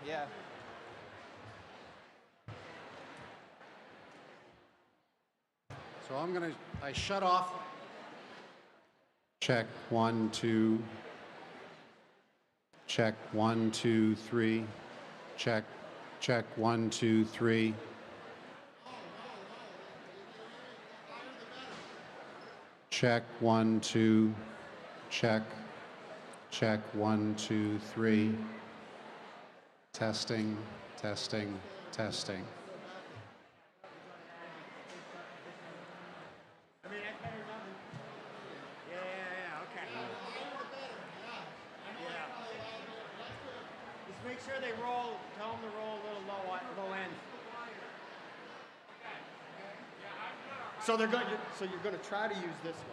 Yeah. So I shut off. Check 1, 2. Check 1, 2, 3. Check 1, 2, 3. Check 1, 2. Check 1, 2, 3. Testing, testing, testing. Just make sure they roll, tell them to roll a little low end. So you're going to try to use this one.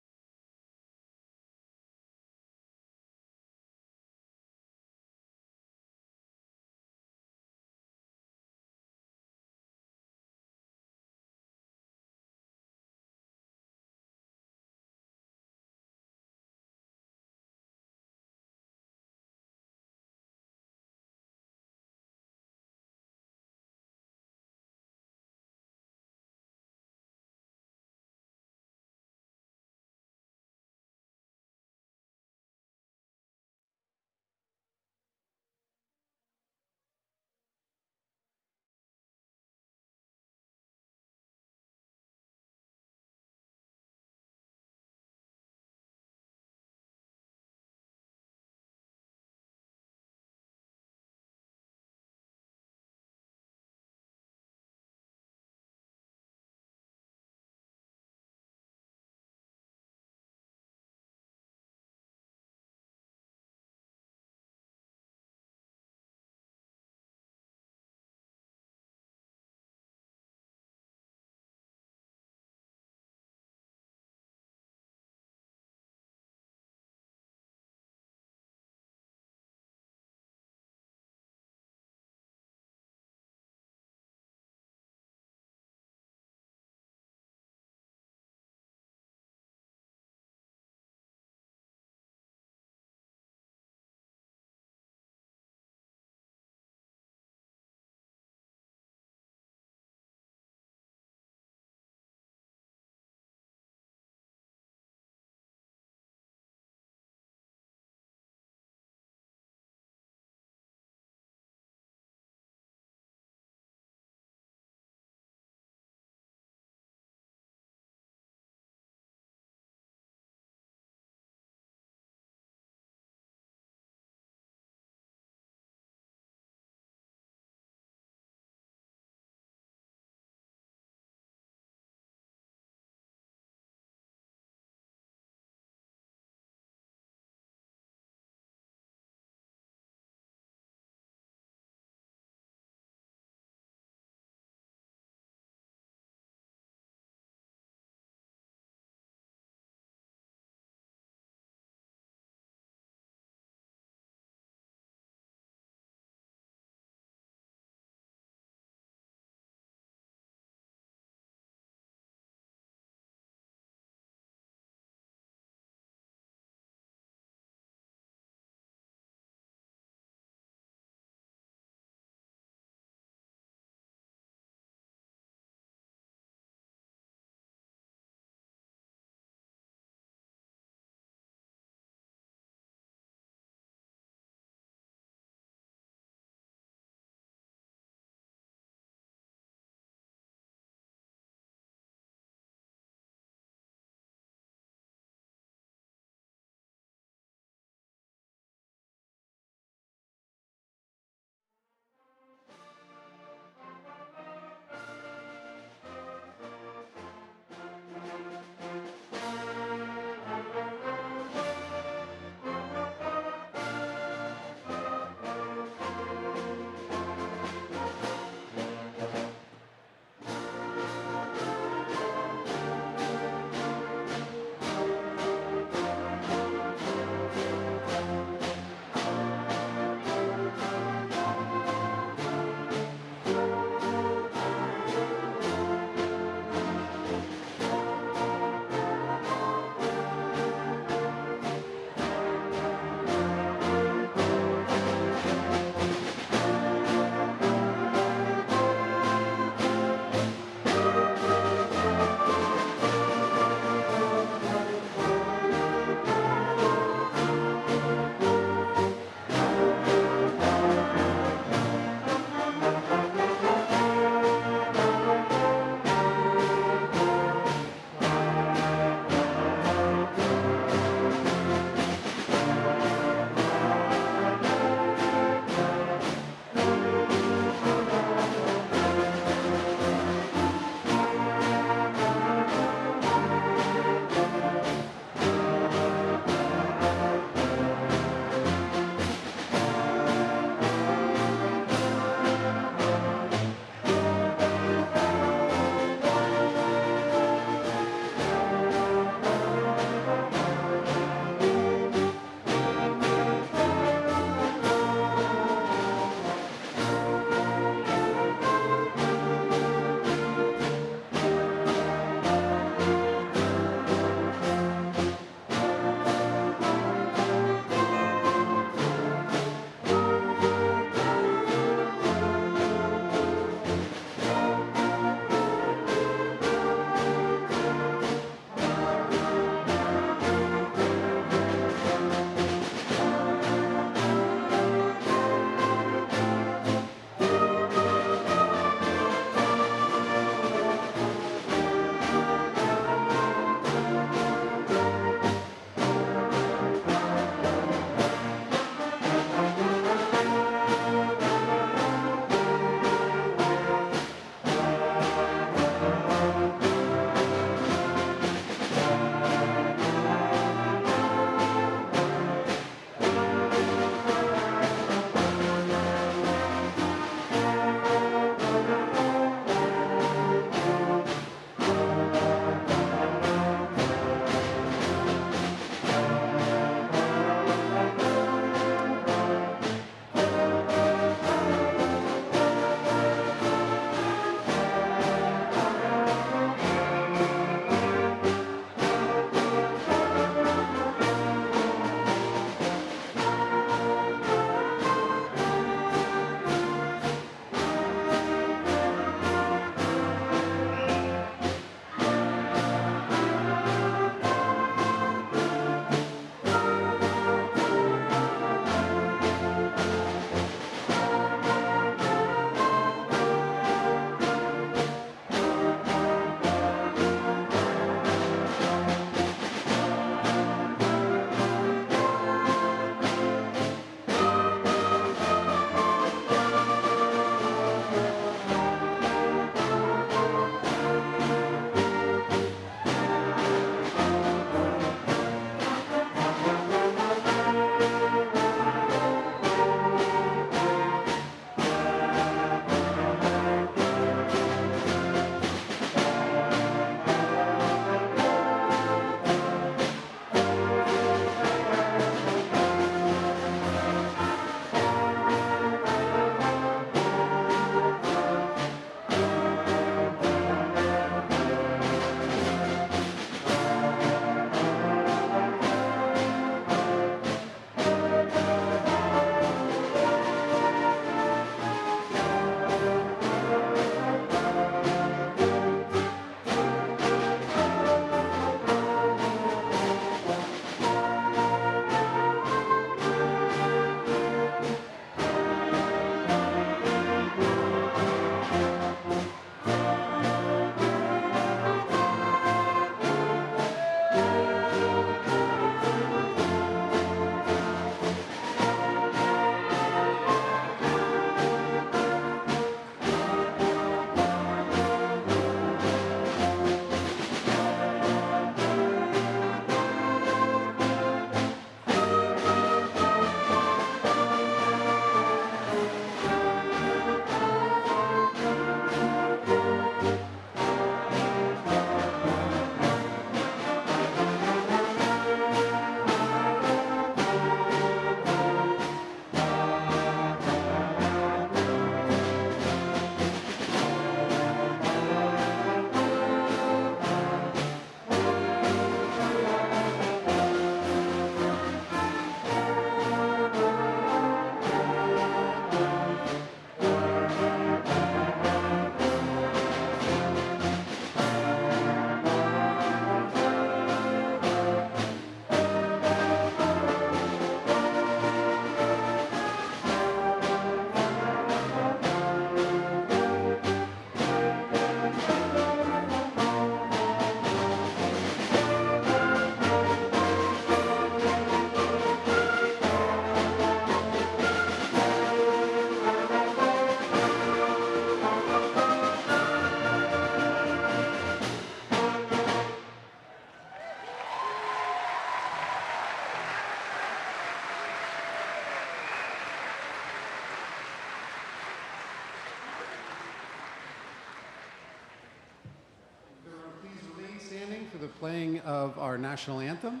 the playing of our national anthem.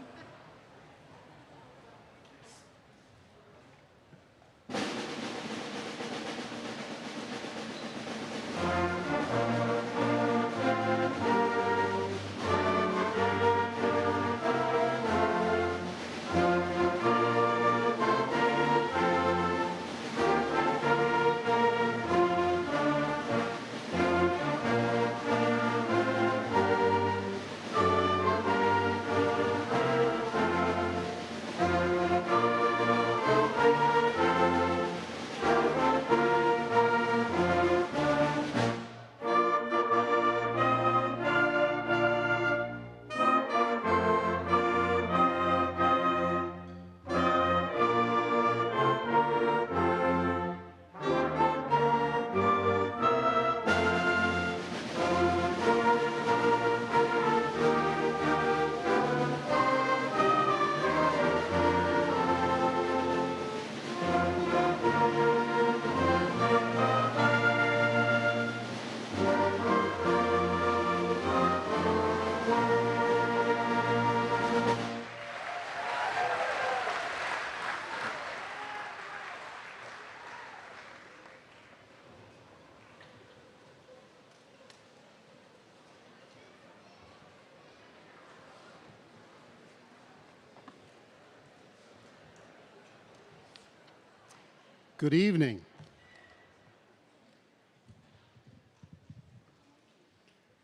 Good evening.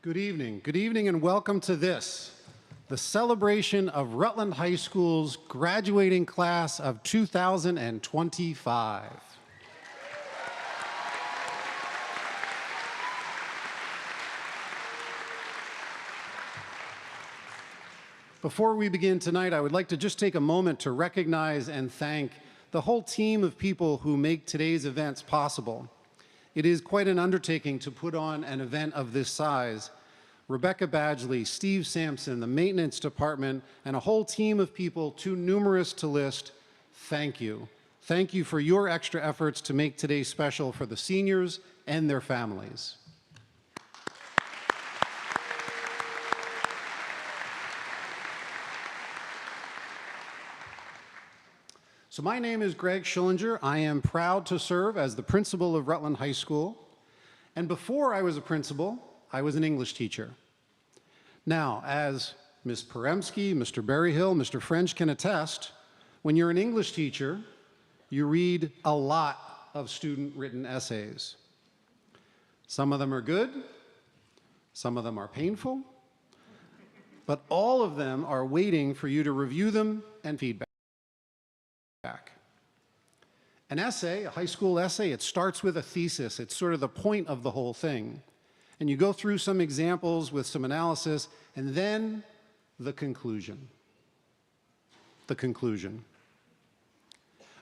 Good evening. Good evening and welcome to this, the celebration of Rutland High School's graduating class of 2025. Before we begin tonight, I would like to just take a moment to recognize and thank the whole team of people who make today's events possible. It is quite an undertaking to put on an event of this size. Rebecca Badgley, Steve Sampson, the maintenance department, and a whole team of people too numerous to list, thank you. Thank you for your extra efforts to make today special for the seniors and their families. So my name is Greg Schillinger. I am proud to serve as the principal of Rutland High School. And before I was a principal, I was an English teacher. Now, as Ms. Poremski, Mr. Berryhill, Mr. French can attest, when you're an English teacher, you read a lot of student-written essays. Some of them are good, some of them are painful, but all of them are waiting for you to review them and feedback. An essay, a high school essay, it starts with a thesis. It's sort of the point of the whole thing. And you go through some examples with some analysis, and then the conclusion. The conclusion.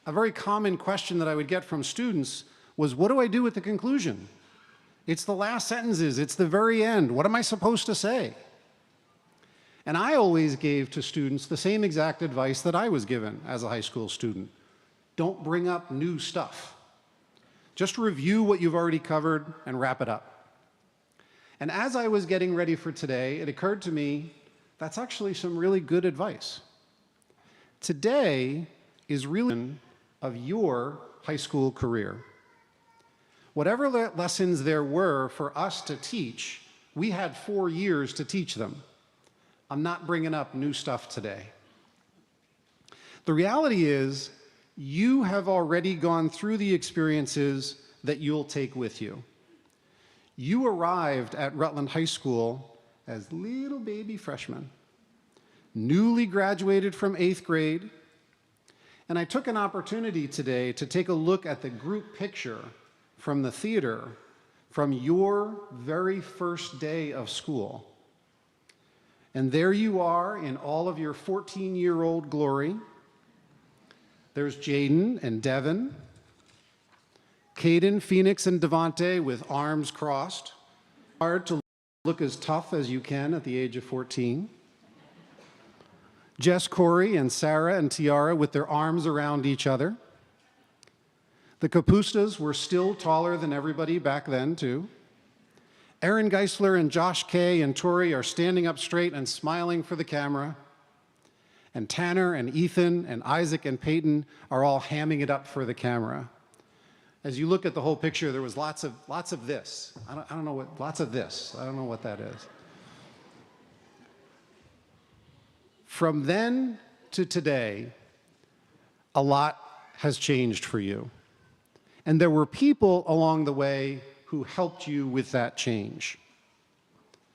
A very common question that I would get from students was, what do I do with the conclusion? It's the last sentences, it's the very end. What am I supposed to say? And I always gave to students the same exact advice that I was given as a high school student. Don't bring up new stuff. Just review what you've already covered and wrap it up. And as I was getting ready for today, it occurred to me that's actually some really good advice. Today is really of your high school career. Whatever lessons there were for us to teach, we had 4 years to teach them. I'm not bringing up new stuff today. The reality is, you have already gone through the experiences that you'll take with you. You arrived at Rutland High School as little baby freshmen, newly graduated from 8th grade, and I took an opportunity today to take a look at the group picture from the theater from your very first day of school. And there you are in all of your 14-year-old glory. There's Jaden and Devin, Caden, Phoenix, and Devontae with arms crossed. Hard to look as tough as you can at the age of 14. Jess, Corey, and Sarah and Tiara with their arms around each other. The Kapustas were still taller than everybody back then, too. Aaron Geisler and Josh Kay and Tori are standing up straight and smiling for the camera. And Tanner and Ethan and Isaac and Peyton are all hamming it up for the camera. As you look at the whole picture, there was lots of this. I don't know what, lots of this. I don't know what that is. From then to today, a lot has changed for you. And there were people along the way who helped you with that change.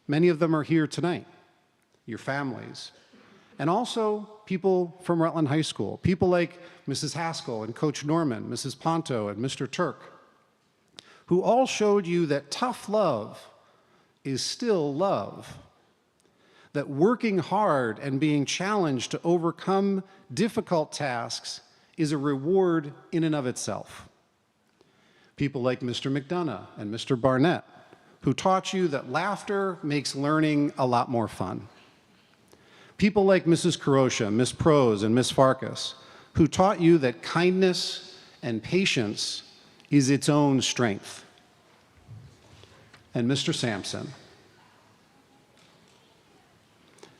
Many of them are here tonight, your families. And also people from Rutland High School, people like Mrs. Haskell and Coach Norman, Mrs. Ponto and Mr. Turk, who all showed you that tough love is still love, that working hard and being challenged to overcome difficult tasks is a reward in and of itself. People like Mr. McDonough and Mr. Barnett, who taught you that laughter makes learning a lot more fun. People like Mrs. Karosha, Miss Prose, and Miss Farkas, who taught you that kindness and patience is its own strength. And Mr. Sampson.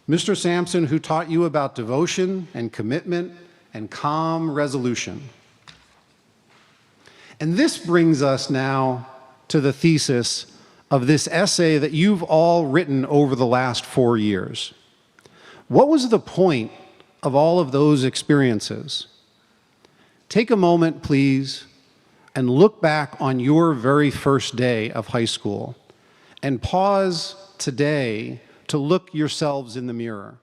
Mr. Sampson, who taught you about devotion and commitment and calm resolution. And this brings us now to the thesis of this essay that you've all written over the last 4 years. What was the point of all of those experiences? Take a moment, please, and look back on your very first day of high school and pause today to look yourselves in the mirror.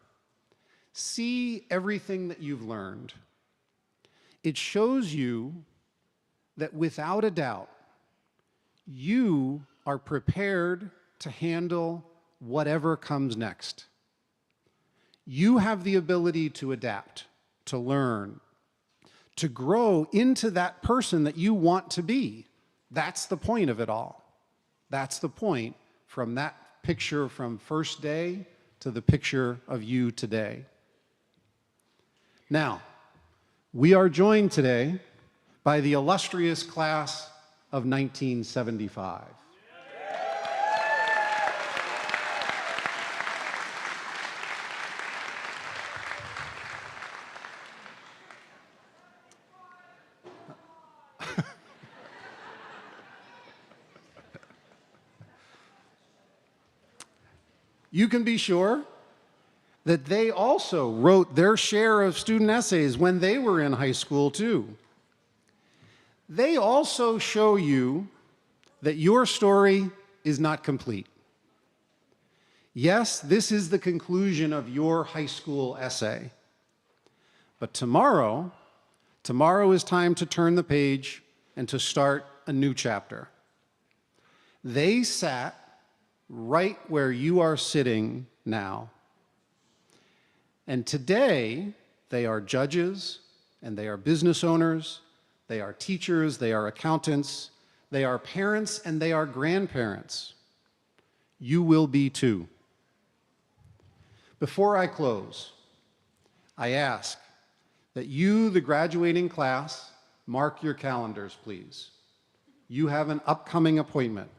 See everything that you've learned. It shows you that without a doubt, you are prepared to handle whatever comes next. You have the ability to adapt, to learn, to grow into that person that you want to be. That's the point of it all. That's the point from that picture from first day to the picture of you today. Now, we are joined today by the illustrious class of 1975. You can be sure that they also wrote their share of student essays when they were in high school too. They also show you that your story is not complete. Yes, this is the conclusion of your high school essay. But tomorrow is time to turn the page and to start a new chapter. They sat right where you are sitting now. And today, they are judges, and they are business owners, they are teachers, they are accountants, they are parents, and they are grandparents. You will be too. Before I close, I ask that you, the graduating class, mark your calendars, please. You have an upcoming appointment.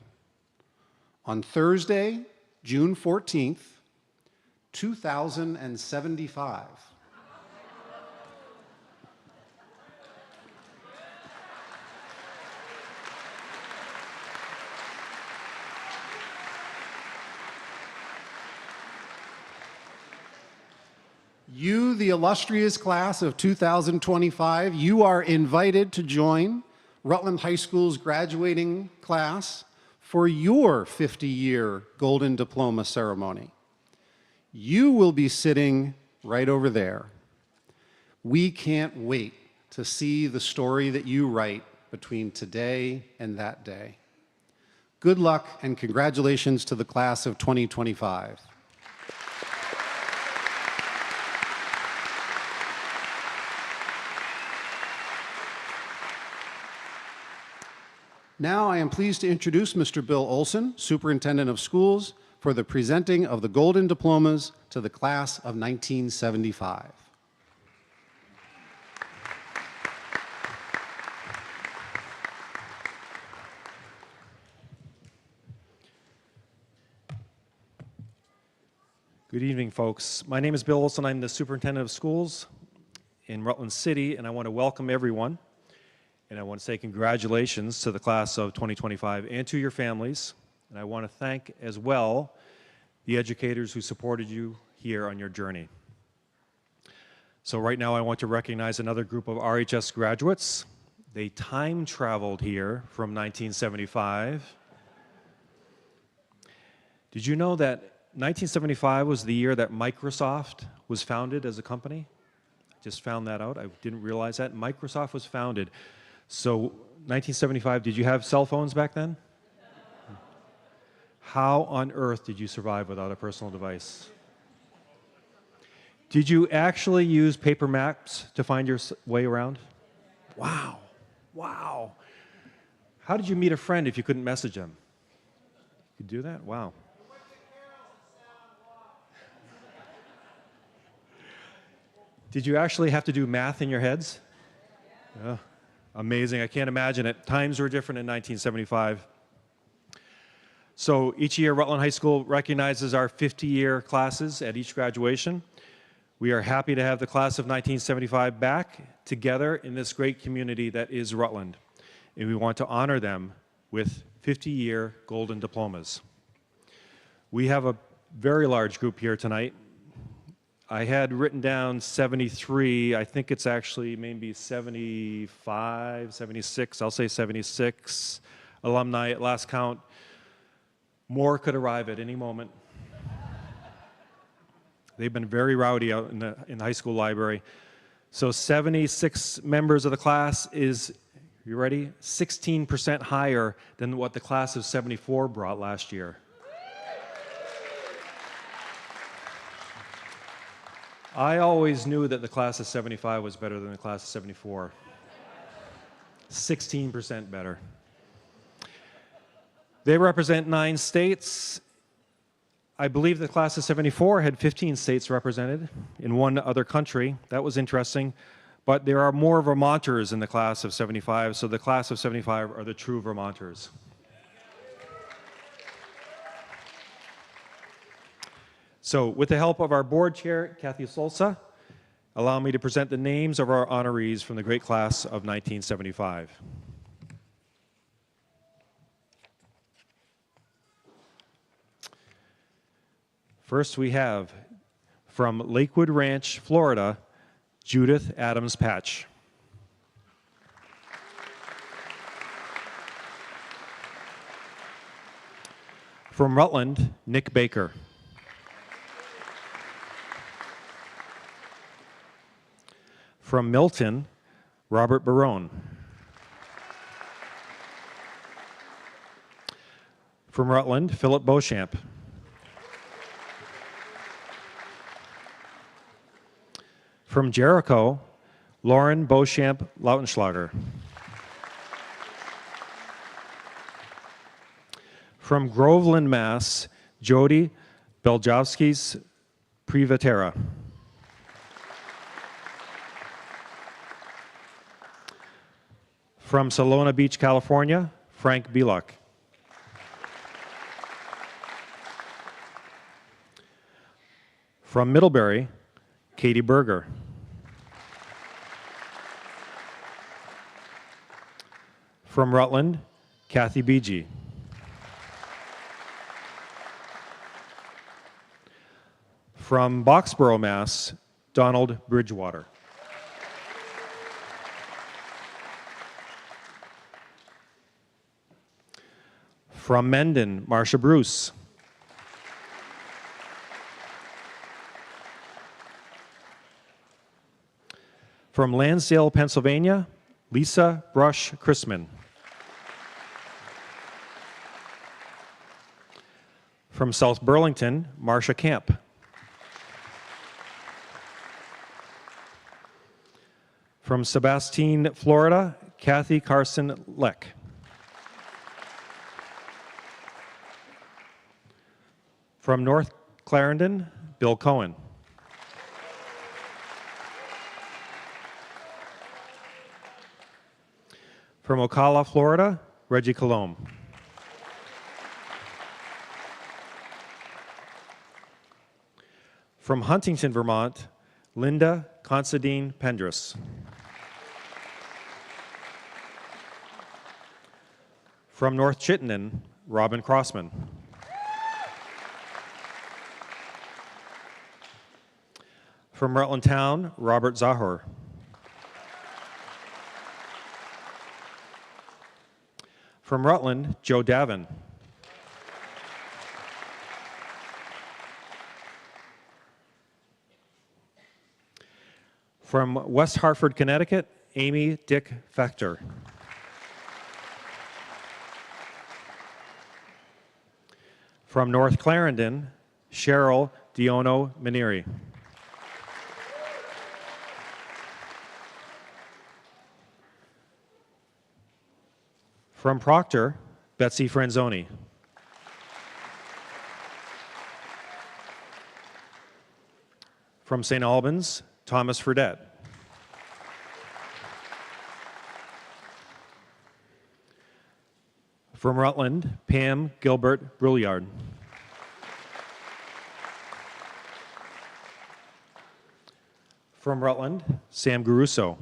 On Thursday, June 14th, 2075. You, the illustrious class of 2025, you are invited to join Rutland High School's graduating class for your 50-year Golden Diploma ceremony. You will be sitting right over there. We can't wait to see the story that you write between today and that day. Good luck and congratulations to the class of 2025. Now I am pleased to introduce Mr. Bill Olson, Superintendent of Schools, for the presenting of the Golden Diplomas to the class of 1975. Good evening, folks. My name is Bill Olson. I'm the superintendent of schools in Rutland City, and I want to welcome everyone. And I want to say congratulations to the class of 2025 and to your families. And I want to thank as well the educators who supported you here on your journey. So right now I want to recognize another group of RHS graduates. They time traveled here from 1975. Did you know that 1975 was the year that Microsoft was founded as a company? I just found that out. I didn't realize that. Microsoft was founded. So 1975, did you have cell phones back then? How on earth did you survive without a personal device? Did you actually use paper maps to find your way around? Wow. Wow. How did you meet a friend if you couldn't message them? You could do that? Wow. Did you actually have to do math in your heads? Yeah. Amazing. I can't imagine it. Times were different in 1975. So each year, Rutland High School recognizes our 50-year classes at each graduation. We are happy to have the class of 1975 back together in this great community that is Rutland. And we want to honor them with 50-year golden diplomas. We have a very large group here tonight. I had written down 73. I think it's actually maybe 75, 76. I'll say 76 alumni at last count. More could arrive at any moment. They've been very rowdy out in the high school library. So 76 members of the class is, you ready? 16% higher than what the class of 74 brought last year. I always knew that the class of 75 was better than the class of 74. 16% better. They represent 9 states. I believe the class of 74 had 15 states represented in one other country. That was interesting. But there are more Vermonters in the class of 75, so the class of 75 are the true Vermonters. So with the help of our board chair, Kathy Solsa, allow me to present the names of our honorees from the great class of 1975. First, we have from Lakewood Ranch, Florida, Judith Adams Patch. From Rutland, Nick Baker. From Milton, Robert Barone. From Rutland, Philip Beauchamp. From Jericho, Lauren Beauchamp Lautenschlager. From Groveland, Mass., Jody Beljowski's Privatera. From Salona Beach, California, Frank Bieluk. From Middlebury, Katie Berger. From Rutland, Kathy Beege. From Boxborough, Mass., Donald Bridgewater. From Mendon, Marcia Bruce. From Lansdale, Pennsylvania, Lisa Brush Chrisman. From South Burlington, Marcia Camp. From Sebastine, Florida, Kathy Carson Leck. From North Clarendon, Bill Cohen. From Ocala, Florida, Reggie Colomb. From Huntington, Vermont, Linda Considine Pendris. From North Chittenden, Robin Crossman. From Rutland Town, Robert Zahor. From Rutland, Joe Davin. From West Hartford, Connecticut, Amy Dick Fechter. From North Clarendon, Cheryl Diono Maneri. From Proctor, Betsy Franzoni. From St. Albans, Thomas Fredette. From Rutland, Pam Gilbert Brouillard. From Rutland, Sam Garuso.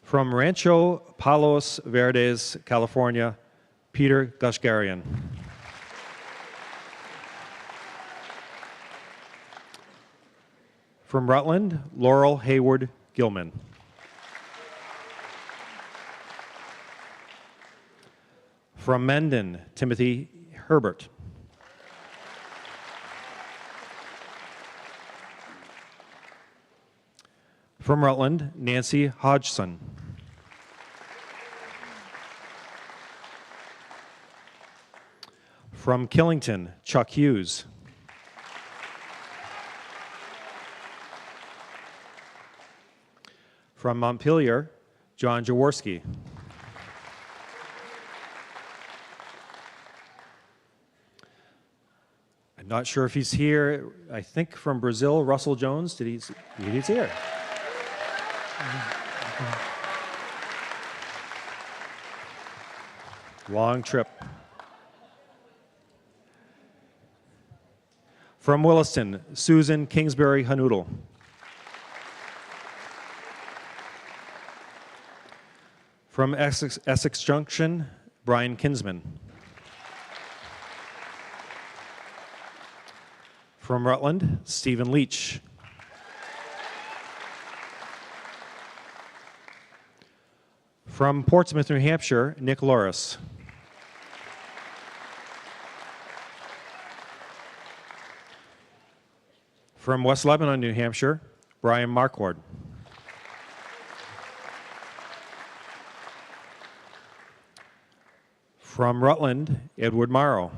From Rancho Palos Verdes, California, Peter Gushgarian. From Rutland, Laurel Hayward Gilman. From Mendon, Timothy Herbert. From Rutland, Nancy Hodgson. From Killington, Chuck Hughes. From Montpelier, John Jaworski. I'm not sure if he's here. I think from Brazil, Russell Jones. He's here. Long trip. From Williston, Susan Kingsbury Hanoodle. From Essex Junction, Brian Kinsman. From Rutland, Stephen Leach. From Portsmouth, New Hampshire, Nick Loris. From West Lebanon, New Hampshire, Brian Marquardt. From Rutland, Edward Morrow.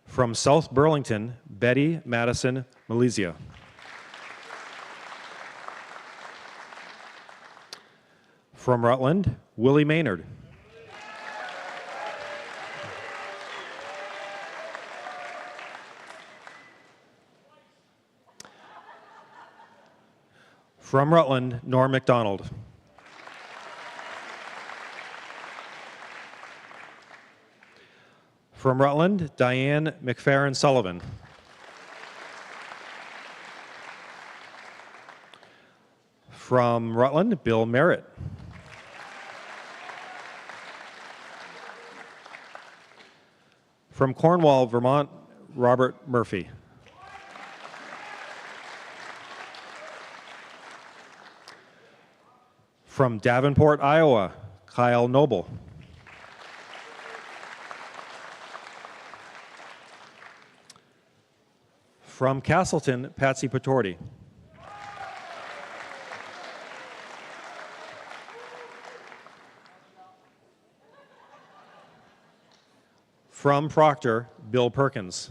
From South Burlington, Betty Madison Malizia. From Rutland, Willie Maynard. From Rutland, Norm McDonald. From Rutland, Diane McFerrin Sullivan. From Rutland, Bill Merritt. From Cornwall, Vermont, Robert Murphy. From Davenport, Iowa, Kyle Noble. From Castleton, Patsy Patorti. From Proctor, Bill Perkins.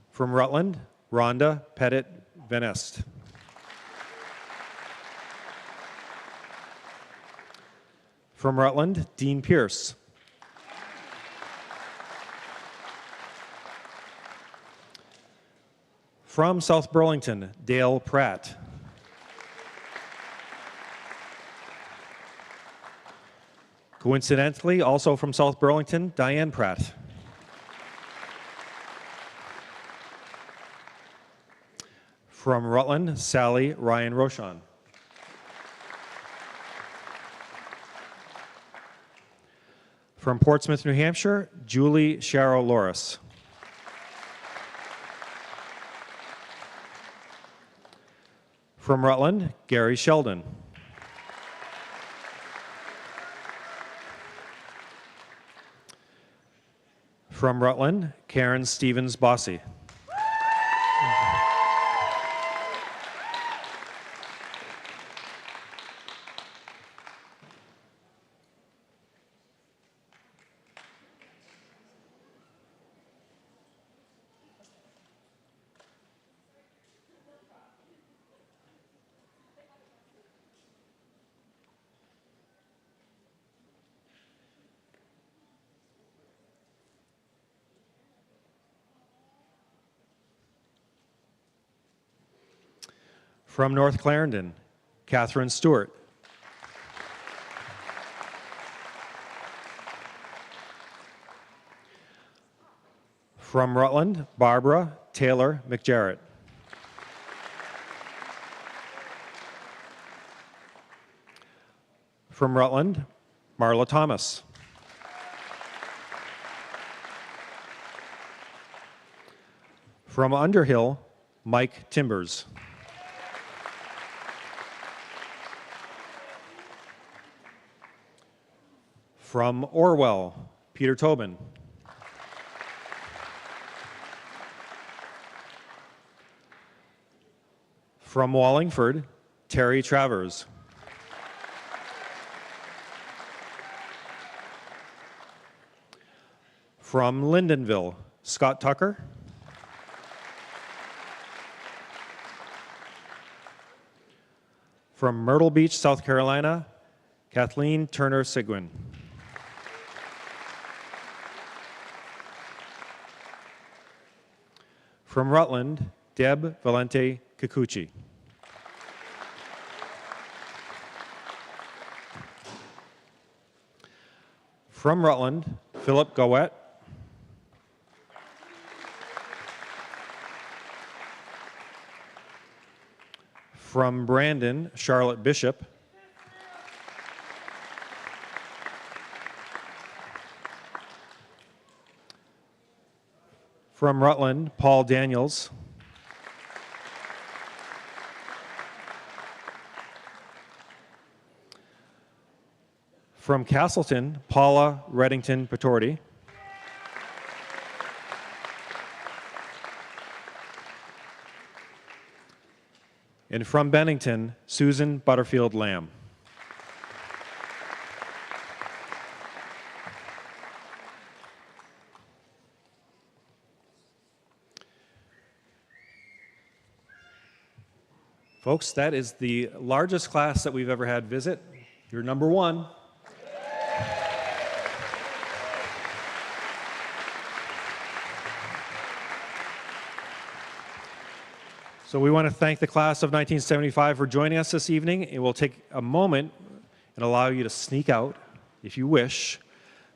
From Rutland, Rhonda Pettit Venest. From Rutland, Dean Pierce. From South Burlington, Dale Pratt. Coincidentally, also from South Burlington, Diane Pratt. From Rutland, Sally Ryan Rochon. From Portsmouth, New Hampshire, Julie Sharrow Loris. From Rutland, Gary Sheldon. From Rutland, Karen Stevens Bossy. From North Clarendon, Catherine Stewart. From Rutland, Barbara Taylor McJarrett. From Rutland, Marla Thomas. From Underhill, Mike Timbers. From Orwell, Peter Tobin. From Wallingford, Terry Travers. From Lyndonville, Scott Tucker. From Myrtle Beach, South Carolina, Kathleen Turner Sigwin. From Rutland, Deb Valente Kikuchi. From Rutland, Philip Gowett. From Brandon, Charlotte Bishop. From Rutland, Paul Daniels. From Castleton, Paula Reddington Patorti. And from Bennington, Susan Butterfield Lamb. Folks, that is the largest class that we've ever had visit. You're number one. So we want to thank the class of 1975 for joining us this evening. It will take a moment and allow you to sneak out, if you wish,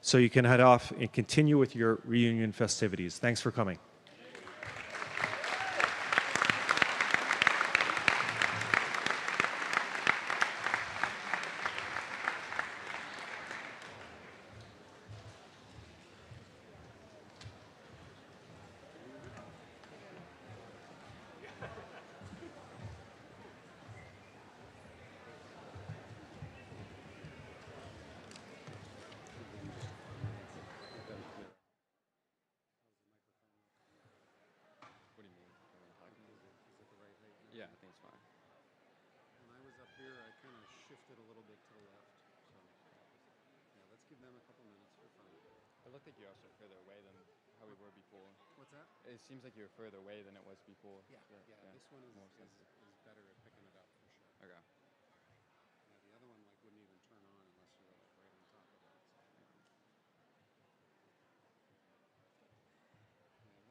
so you can head off and continue with your reunion festivities. Thanks for coming. Yeah, I think it's fine. When I was up here, I kind of shifted a little bit to the left. So, yeah, let's give them a couple minutes for fun. It looked like you're also further away than how we were before. What's that? It seems like you're further away than it was before. Yeah. This one is more sensitive. better at picking it up for sure. Okay. Yeah, the other one like wouldn't even turn on unless you were like right on top of it. So. Yeah,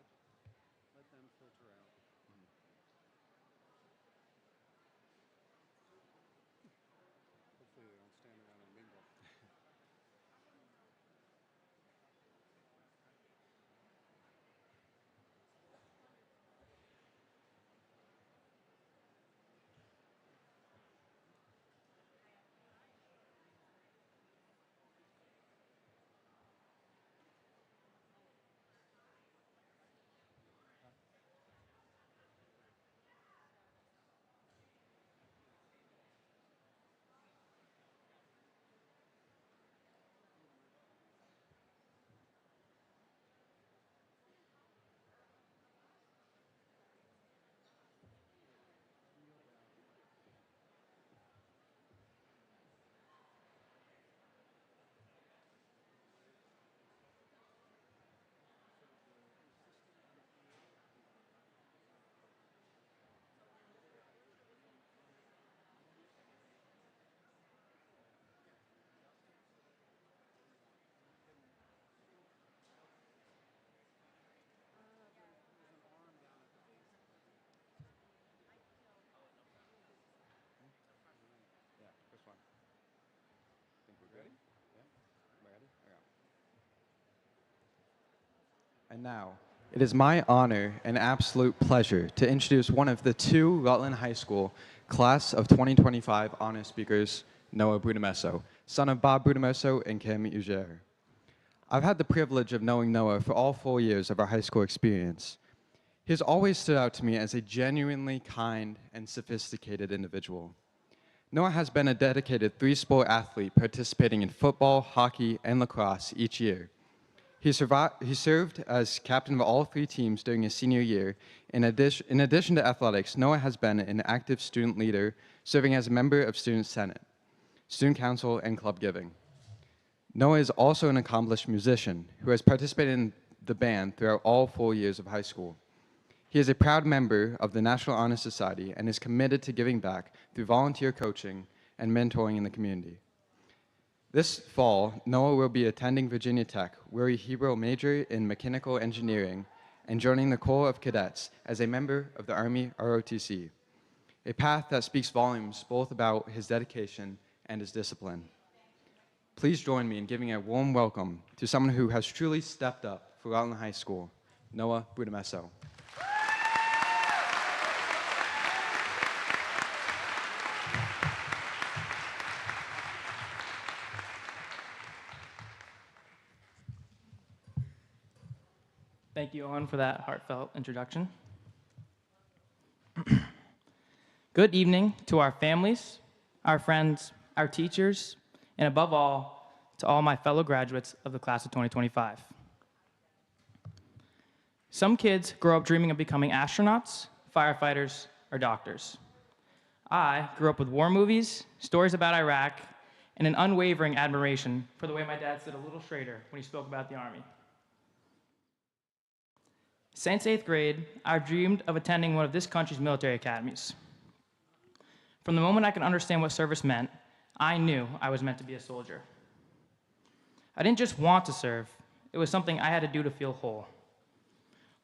let them filter out. And now, it is my honor and absolute pleasure to introduce one of the two Rutland High School Class of 2025 honor speakers, Noah Brunemesso, son of Bob Brunemesso and Kim Uger. I've had the privilege of knowing Noah for all 4 years of our high school experience. He has always stood out to me as a genuinely kind and sophisticated individual. Noah has been a dedicated three-sport athlete participating in football, hockey, and lacrosse each year. He served as captain of all 3 teams during his senior year. In addition to athletics, Noah has been an active student leader, serving as a member of Student Senate, Student Council, and Club Giving. Noah is also an accomplished musician who has participated in the band throughout all 4 years of high school. He is a proud member of the National Honor Society and is committed to giving back through volunteer coaching and mentoring in the community. This fall, Noah will be attending Virginia Tech, where he will major in mechanical engineering and joining the Corps of Cadets as a member of the Army ROTC, a path that speaks volumes both about his dedication and his discipline. Please join me in giving a warm welcome to someone who has truly stepped up for Rutland High School, Noah Brunemesso. Thank you, Owen, for that heartfelt introduction. Good evening to our families, our friends, our teachers, and above all, to all my fellow graduates of the class of 2025. Some kids grow up dreaming of becoming astronauts, firefighters, or doctors. I grew up with war movies, stories about Iraq, and an unwavering admiration for the way my dad stood a little straighter when he spoke about the Army. Since 8th grade, I've dreamed of attending one of this country's military academies. From the moment I could understand what service meant, I knew I was meant to be a soldier. I didn't just want to serve, it was something I had to do to feel whole.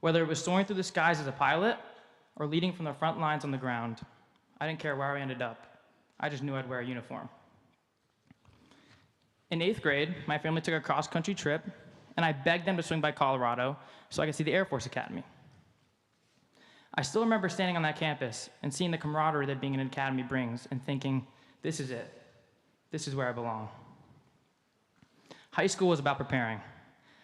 Whether it was soaring through the skies as a pilot or leading from the front lines on the ground, I didn't care where I ended up. I just knew I'd wear a uniform. In 8th grade, my family took a cross-country trip, and I begged them to swing by Colorado so I could see the Air Force Academy. I still remember standing on that campus and seeing the camaraderie that being in an academy brings and thinking, this is it. This is where I belong. High school was about preparing.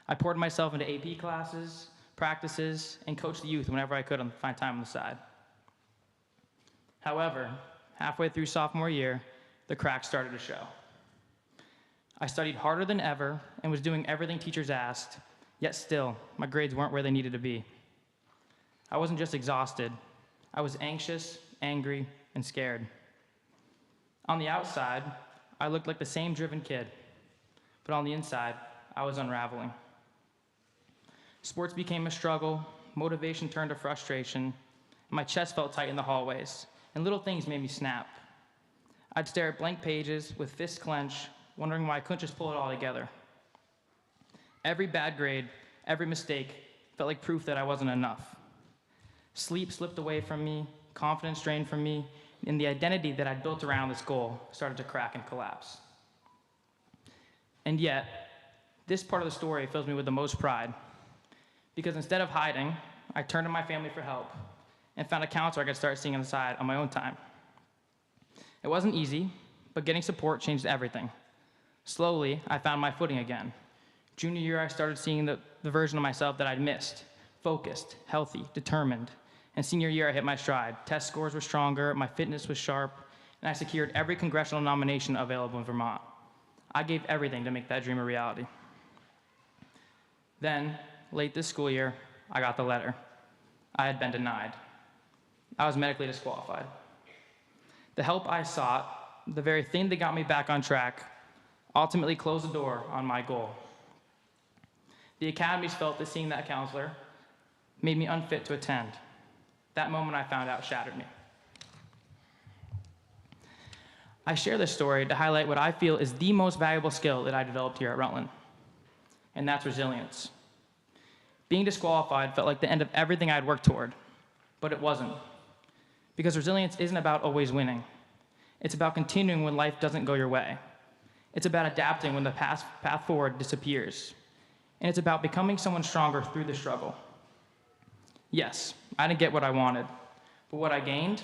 I poured myself into AP classes, practices, and coached the youth whenever I could find time on the side. However, halfway through sophomore year, the cracks started to show. I studied harder than ever and was doing everything teachers asked, yet still, my grades weren't where they needed to be. I wasn't just exhausted, I was anxious, angry, and scared. On the outside, I looked like the same driven kid, but on the inside, I was unraveling. Sports became a struggle, motivation turned to frustration, and my chest felt tight in the hallways, and little things made me snap. I'd stare at blank pages with fists clenched, wondering why I couldn't just pull it all together. Every bad grade, every mistake felt like proof that I wasn't enough. Sleep slipped away from me, confidence drained from me, and the identity that I'd built around this goal started to crack and collapse. And yet, this part of the story fills me with the most pride, because instead of hiding, I turned to my family for help and found a counselor I could start seeing on the side on my own time. It wasn't easy, but getting support changed everything. Slowly, I found my footing again. Junior year, I started seeing the version of myself that I'd missed, focused, healthy, determined. And senior year, I hit my stride. Test scores were stronger, my fitness was sharp, and I secured every congressional nomination available in Vermont. I gave everything to make that dream a reality. Then, late this school year, I got the letter. I had been denied. I was medically disqualified. The help I sought, the very thing that got me back on track, ultimately closed the door on my goal. The academies felt that seeing that counselor made me unfit to attend. That moment I found out shattered me. I share this story to highlight what I feel is the most valuable skill that I developed here at Rutland, and that's resilience. Being disqualified felt like the end of everything I'd worked toward, but it wasn't. Because resilience isn't about always winning. It's about continuing when life doesn't go your way. It's about adapting when the path forward disappears. and it's about becoming someone stronger through the struggle. Yes, I didn't get what I wanted, but what I gained?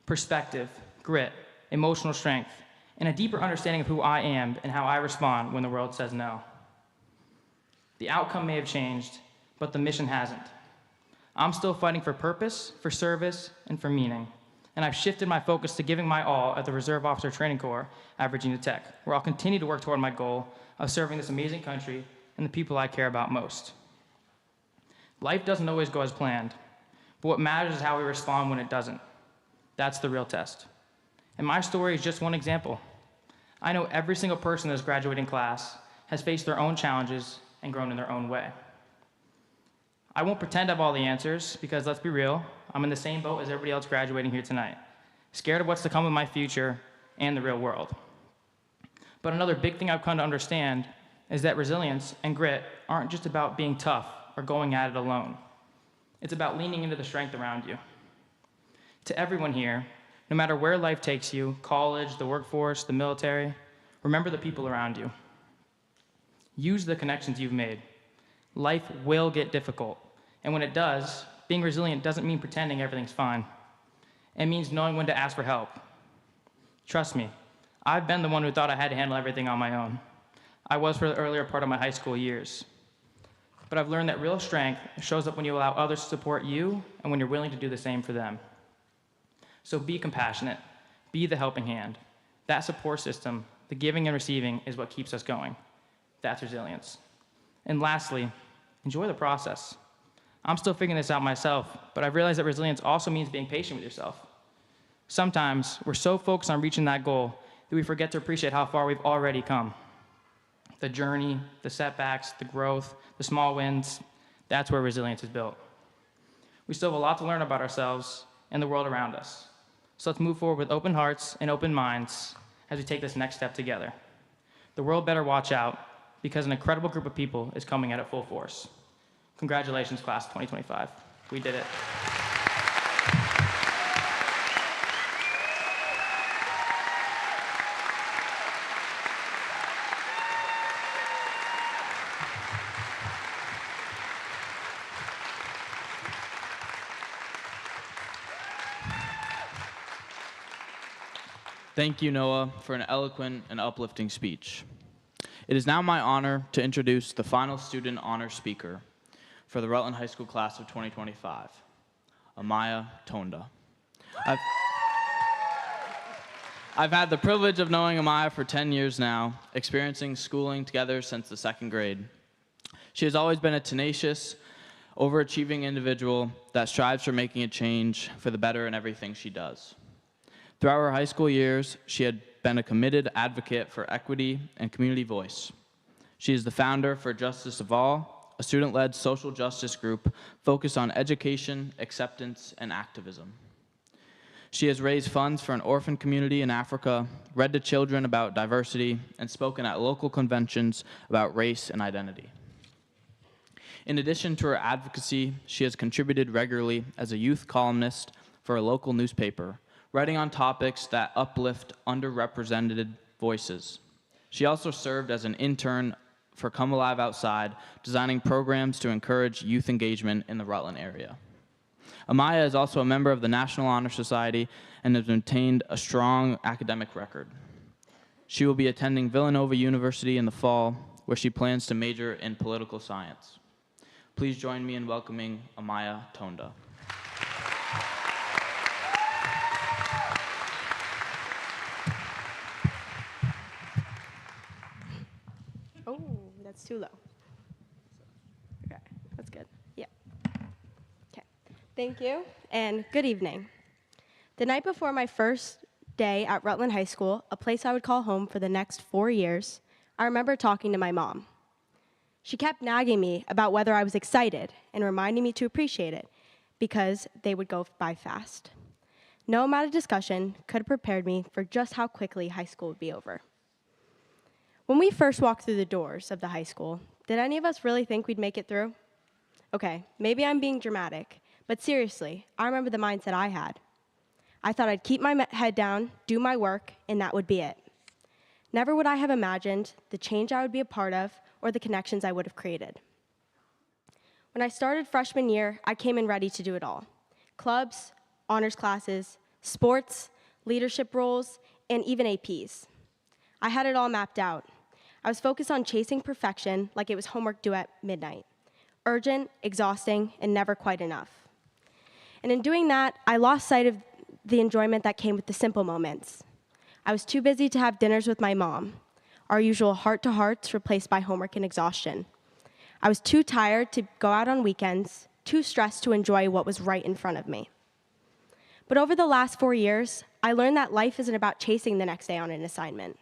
Perspective, grit, emotional strength, and a deeper understanding of who I am and how I respond when the world says no. The outcome may have changed, but the mission hasn't. I'm still fighting for purpose, for service, and for meaning. And I've shifted my focus to giving my all at the Reserve Officer Training Corps at Virginia Tech, where I'll continue to work toward my goal of serving this amazing country and the people I care about most. Life doesn't always go as planned, but what matters is how we respond when it doesn't. That's the real test. And my story is just one example. I know every single person in this graduating class has faced their own challenges and grown in their own way. I won't pretend I have all the answers, because let's be real, I'm in the same boat as everybody else graduating here tonight, scared of what's to come in my future and the real world. But another big thing I've come to understand is that resilience and grit aren't just about being tough or going at it alone. It's about leaning into the strength around you. To everyone here, no matter where life takes you, college, the workforce, the military, remember the people around you. Use the connections you've made. Life will get difficult, and when it does, being resilient doesn't mean pretending everything's fine. It means knowing when to ask for help. Trust me, I've been the one who thought I had to handle everything on my own. I was for the earlier part of my high school years. But I've learned that real strength shows up when you allow others to support you and when you're willing to do the same for them. So be compassionate, be the helping hand. That support system, the giving and receiving, is what keeps us going. That's resilience. And lastly, enjoy the process. I'm still figuring this out myself, but I've realized that resilience also means being patient with yourself. Sometimes we're so focused on reaching that goal that we forget to appreciate how far we've already come. The journey, the setbacks, the growth, the small wins, that's where resilience is built. We still have a lot to learn about ourselves and the world around us. So let's move forward with open hearts and open minds as we take this next step together. The world better watch out, because an incredible group of people is coming at it full force. Congratulations, class of 2025. We did it. Thank you, Noah, for an eloquent and uplifting speech. It is now my honor to introduce the final student honor speaker for the Rutland High School class of 2025, Amaya Tonda. I've had the privilege of knowing Amaya for 10 years now, experiencing schooling together since the 2nd grade. She has always been a tenacious, overachieving individual that strives for making a change for the better in everything she does. Throughout her high school years, she had been a committed advocate for equity and community voice. She is the founder for Justice of All, a student-led social justice group focused on education, acceptance, and activism. She has raised funds for an orphan community in Africa, read to children about diversity, and spoken at local conventions about race and identity. In addition to her advocacy, she has contributed regularly as a youth columnist for a local newspaper, writing on topics that uplift underrepresented voices. She also served as an intern for Come Alive Outside, designing programs to encourage youth engagement in the Rutland area. Amaya is also a member of the National Honor Society and has maintained a strong academic record. She will be attending Villanova University in the fall, where she plans to major in political science. Please join me in welcoming Amaya Tonda. Oh, that's too low. Okay, that's good. Yeah. Okay. Thank you, and good evening. The night before my first day at Rutland High School, a place I would call home for the next 4 years, I remember talking to my mom. She kept nagging me about whether I was excited and reminding me to appreciate it, because they would go by fast. No amount of discussion could have prepared me for just how quickly high school would be over. When we first walked through the doors of the high school, did any of us really think we'd make it through? Okay, maybe I'm being dramatic, but seriously, I remember the mindset I had. I thought I'd keep my head down, do my work, and that would be it. Never would I have imagined the change I would be a part of or the connections I would have created. When I started freshman year, I came in ready to do it all. Clubs, honors classes, sports, leadership roles, and even APs. I had it all mapped out. I was focused on chasing perfection like it was homework due at midnight. Urgent, exhausting, and never quite enough. And in doing that, I lost sight of the enjoyment that came with the simple moments. I was too busy to have dinners with my mom, our usual heart-to-hearts replaced by homework and exhaustion. I was too tired to go out on weekends, too stressed to enjoy what was right in front of me. But over the last 4 years, I learned that life isn't about chasing the next day on an assignment.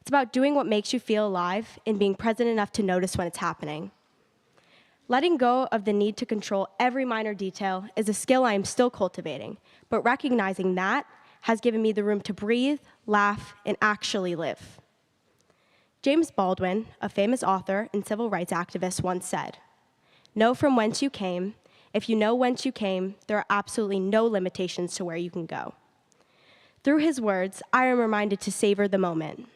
It's about doing what makes you feel alive and being present enough to notice when it's happening. Letting go of the need to control every minor detail is a skill I am still cultivating, but recognizing that has given me the room to breathe, laugh, and actually live. James Baldwin, a famous author and civil rights activist, once said, "Know from whence you came. If you know whence you came, there are absolutely no limitations to where you can go." Through his words, I am reminded to savor the moment,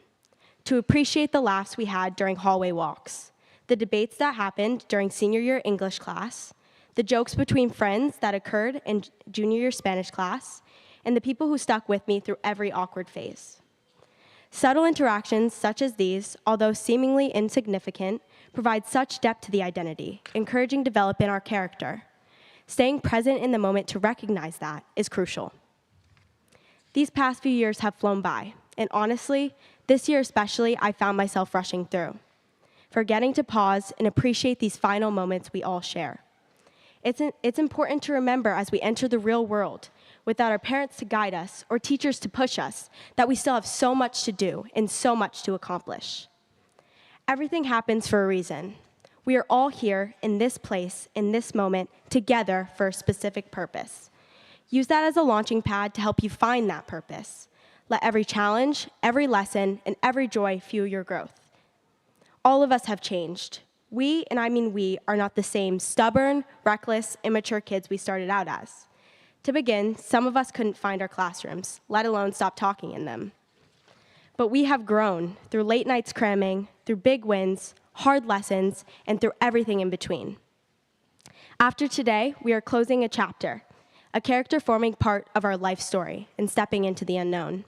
to appreciate the laughs we had during hallway walks, the debates that happened during senior year English class, the jokes between friends that occurred in junior year Spanish class, and the people who stuck with me through every awkward phase. Subtle interactions such as these, although seemingly insignificant, provide such depth to the identity, encouraging development in our character. Staying present in the moment to recognize that is crucial. These past few years have flown by, and honestly, this year especially, I found myself rushing through, forgetting to pause and appreciate these final moments we all share. It's important to remember as we enter the real world, without our parents to guide us or teachers to push us, that we still have so much to do and so much to accomplish. Everything happens for a reason. We are all here in this place, in this moment, together for a specific purpose. Use that as a launching pad to help you find that purpose. Let every challenge, every lesson, and every joy fuel your growth. All of us have changed. We, and I mean we, are not the same stubborn, reckless, immature kids we started out as. To begin, some of us couldn't find our classrooms, let alone stop talking in them. But we have grown through late nights cramming, through big wins, hard lessons, and through everything in between. After today, we are closing a chapter, a character forming part of our life story and stepping into the unknown.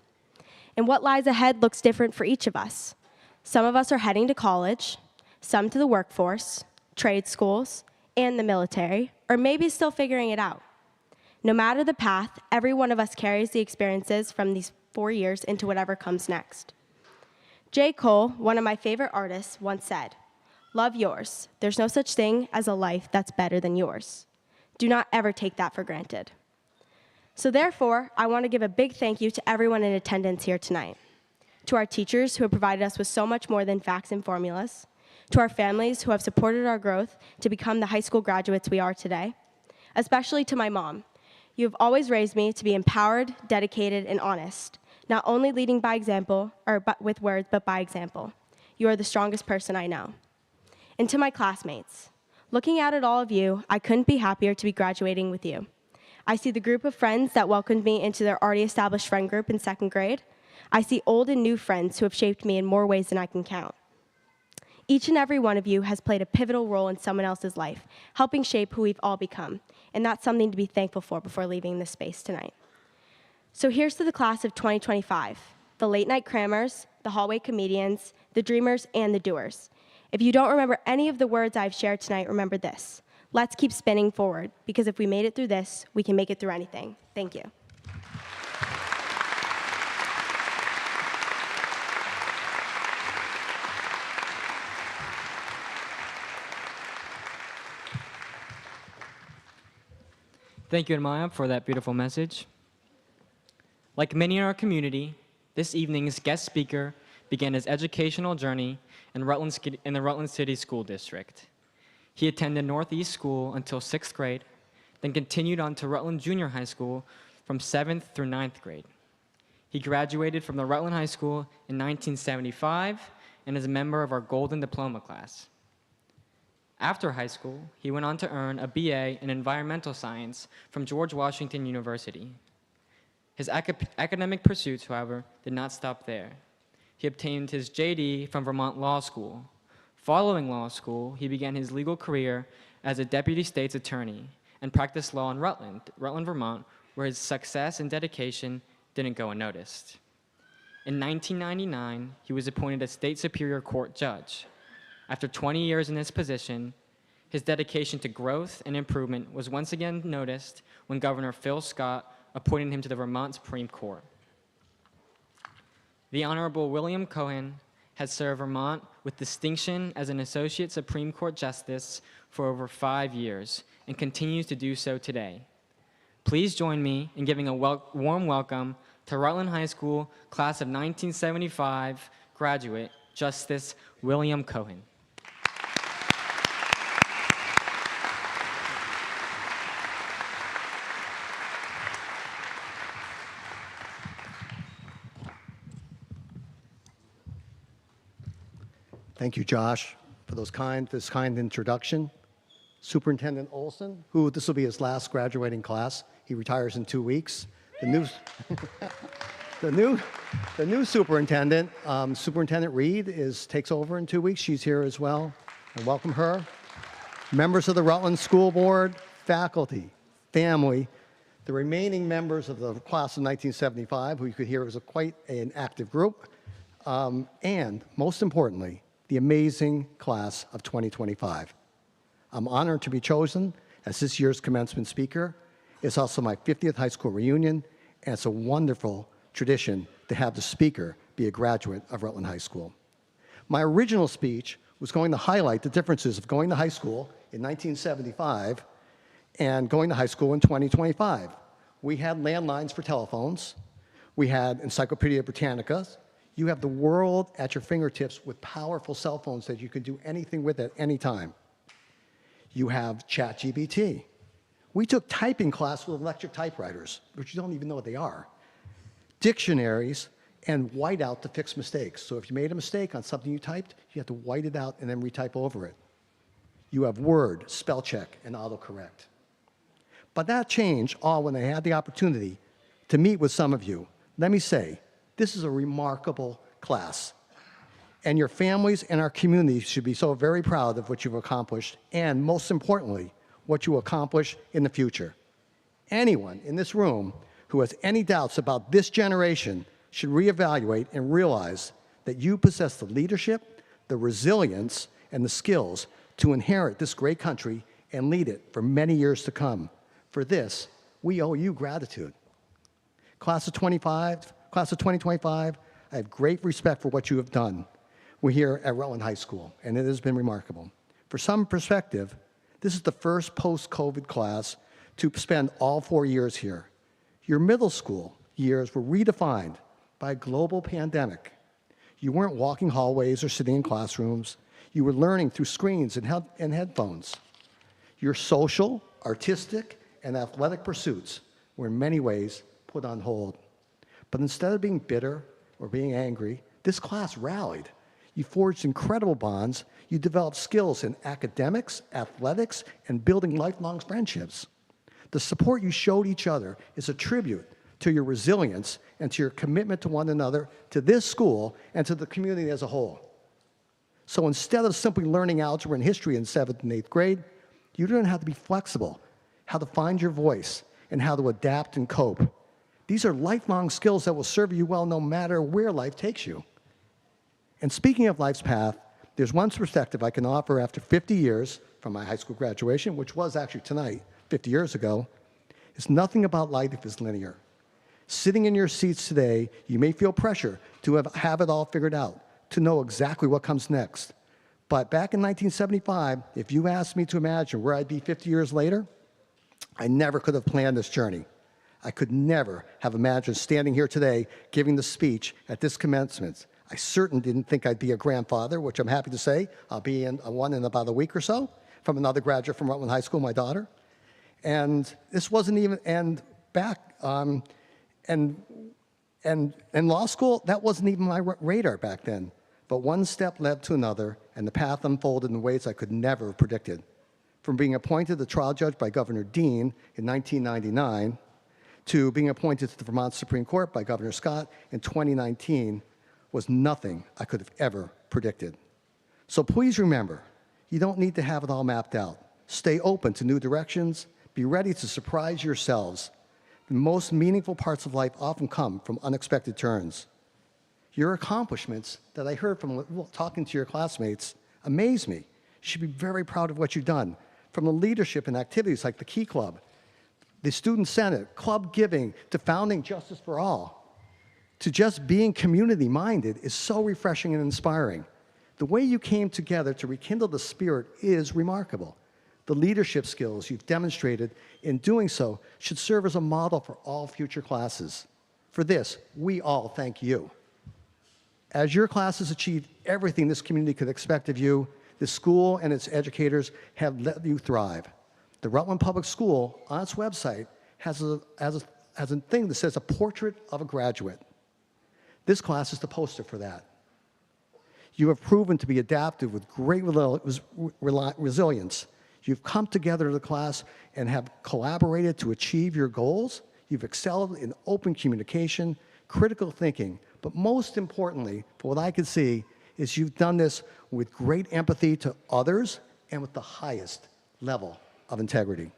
And what lies ahead looks different for each of us. Some of us are heading to college, some to the workforce, trade schools, and the military, or maybe still figuring it out. No matter the path, every one of us carries the experiences from these 4 years into whatever comes next. J. Cole, one of my favorite artists, once said, "Love yours. There's no such thing as a life that's better than yours. Do not ever take that for granted." So therefore, I want to give a big thank you to everyone in attendance here tonight, to our teachers who have provided us with so much more than facts and formulas, to our families who have supported our growth to become the high school graduates we are today, especially to my mom. You have always raised me to be empowered, dedicated, and honest, not only leading by example, or with words, but by example. You are the strongest person I know. And to my classmates, looking out at all of you, I couldn't be happier to be graduating with you. I see the group of friends that welcomed me into their already established friend group in 2nd grade. I see old and new friends who have shaped me in more ways than I can count. Each and every one of you has played a pivotal role in someone else's life, helping shape who we've all become, and that's something to be thankful for before leaving this space tonight. So here's to the class of 2025, the late night crammers, the hallway comedians, the dreamers, and the doers. If you don't remember any of the words I've shared tonight, remember this. Let's keep spinning forward, because if we made it through this, we can make it through anything. Thank you. Thank you, Amaya, for that beautiful message. Like many in our community, this evening's guest speaker began his educational journey in the Rutland City School District. He attended Northeast School until 6th grade, then continued on to Rutland Junior High School from 7th through 9th grade. He graduated from the Rutland High School in 1975 and is a member of our Golden Diploma class. After high school, he went on to earn a BA in Environmental Science from George Washington University. His academic pursuits, however, did not stop there. He obtained his JD from Vermont Law School. Following law school, he began his legal career as a deputy state's attorney and practiced law in Rutland, Vermont, where his success and dedication didn't go unnoticed. In 1999, he was appointed a state superior court judge. After 20 years in this position, his dedication to growth and improvement was once again noticed when Governor Phil Scott appointed him to the Vermont Supreme Court. The Honorable William Cohen has served Vermont with distinction as an Associate Supreme Court Justice for over 5 years and continues to do so today. Please join me in giving a warm welcome to Rutland High School Class of 1975 graduate, Justice William Cohen. Thank you, Josh, for this kind introduction. Superintendent Olson, who this will be his last graduating class. He retires in 2 weeks. The new superintendent, Superintendent Reed, takes over in 2 weeks. She's here as well, and welcome her. Members of the Rutland School Board, faculty, family, the remaining members of the class of 1975, who you could hear was quite an active group, and most importantly, the amazing class of 2025. I'm honored to be chosen as this year's commencement speaker. It's also my 50th high school reunion, and it's a wonderful tradition to have the speaker be a graduate of Rutland High School. My original speech was going to highlight the differences of going to high school in 1975 and going to high school in 2025. We had landlines for telephones. We had Encyclopedia Britannica. You have the world at your fingertips with powerful cell phones that you can do anything with at any time. You have ChatGPT. We took typing class with electric typewriters, which you don't even know what they are. Dictionaries and whiteout to fix mistakes. So if you made a mistake on something you typed, you have to white it out and then retype over it. You have Word, spell check, and autocorrect. But that changed all when I had the opportunity to meet with some of you. Let me say, this is a remarkable class. And your families and our community should be so very proud of what you've accomplished, and most importantly, what you will accomplish in the future. Anyone in this room who has any doubts about this generation should reevaluate and realize that you possess the leadership, the resilience, and the skills to inherit this great country and lead it for many years to come. For this, we owe you gratitude. Class of 2025, I have great respect for what you have done. We're here at Rutland High School, and it has been remarkable. For some perspective, this is the first post-COVID class to spend all 4 years here. Your middle school years were redefined by a global pandemic. You weren't walking hallways or sitting in classrooms. You were learning through screens and headphones. Your social, artistic, and athletic pursuits were in many ways put on hold. But instead of being bitter or being angry, this class rallied. You forged incredible bonds. You developed skills in academics, athletics, and building lifelong friendships. The support you showed each other is a tribute to your resilience and to your commitment to one another, to this school, and to the community as a whole. So instead of simply learning algebra and history in 7th and 8th grade, you learn how to be flexible, how to find your voice, and how to adapt and cope. These are lifelong skills that will serve you well no matter where life takes you. And speaking of life's path, there's one perspective I can offer after 50 years from my high school graduation, which was actually tonight, 50 years ago, is nothing about life is linear. Sitting in your seats today, you may feel pressure to have it all figured out, to know exactly what comes next. But back in 1975, if you asked me to imagine where I'd be 50 years later, I never could have planned this journey. I could never have imagined standing here today giving the speech at this commencement. I certainly didn't think I'd be a grandfather, which I'm happy to say. I'll be one in about a week or so from another graduate from Rutland High School, my daughter. And this wasn't even, and law school, that wasn't even my radar back then. But one step led to another, and the path unfolded in ways I could never have predicted. From being appointed the trial judge by Governor Dean in 1999 to being appointed to the Vermont Supreme Court by Governor Scott in 2019 was nothing I could have ever predicted. So please remember, you don't need to have it all mapped out. Stay open to new directions. Be ready to surprise yourselves. The most meaningful parts of life often come from unexpected turns. Your accomplishments that I heard from talking to your classmates amaze me. You should be very proud of what you've done. From the leadership and activities like the Key Club, the Student Senate, club giving, to founding Justice for All, to just being community-minded is so refreshing and inspiring. The way you came together to rekindle the spirit is remarkable. The leadership skills you've demonstrated in doing so should serve as a model for all future classes. For this, we all thank you. As your classes achieved everything this community could expect of you, the school and its educators have let you thrive. The Rutland Public School, on its website, has a thing that says a portrait of a graduate. This class is the poster for that. You have proven to be adaptive with great resilience. You've come together as a class and have collaborated to achieve your goals. You've excelled in open communication, critical thinking, but most importantly, for what I can see, is you've done this with great empathy to others and with the highest level of integrity.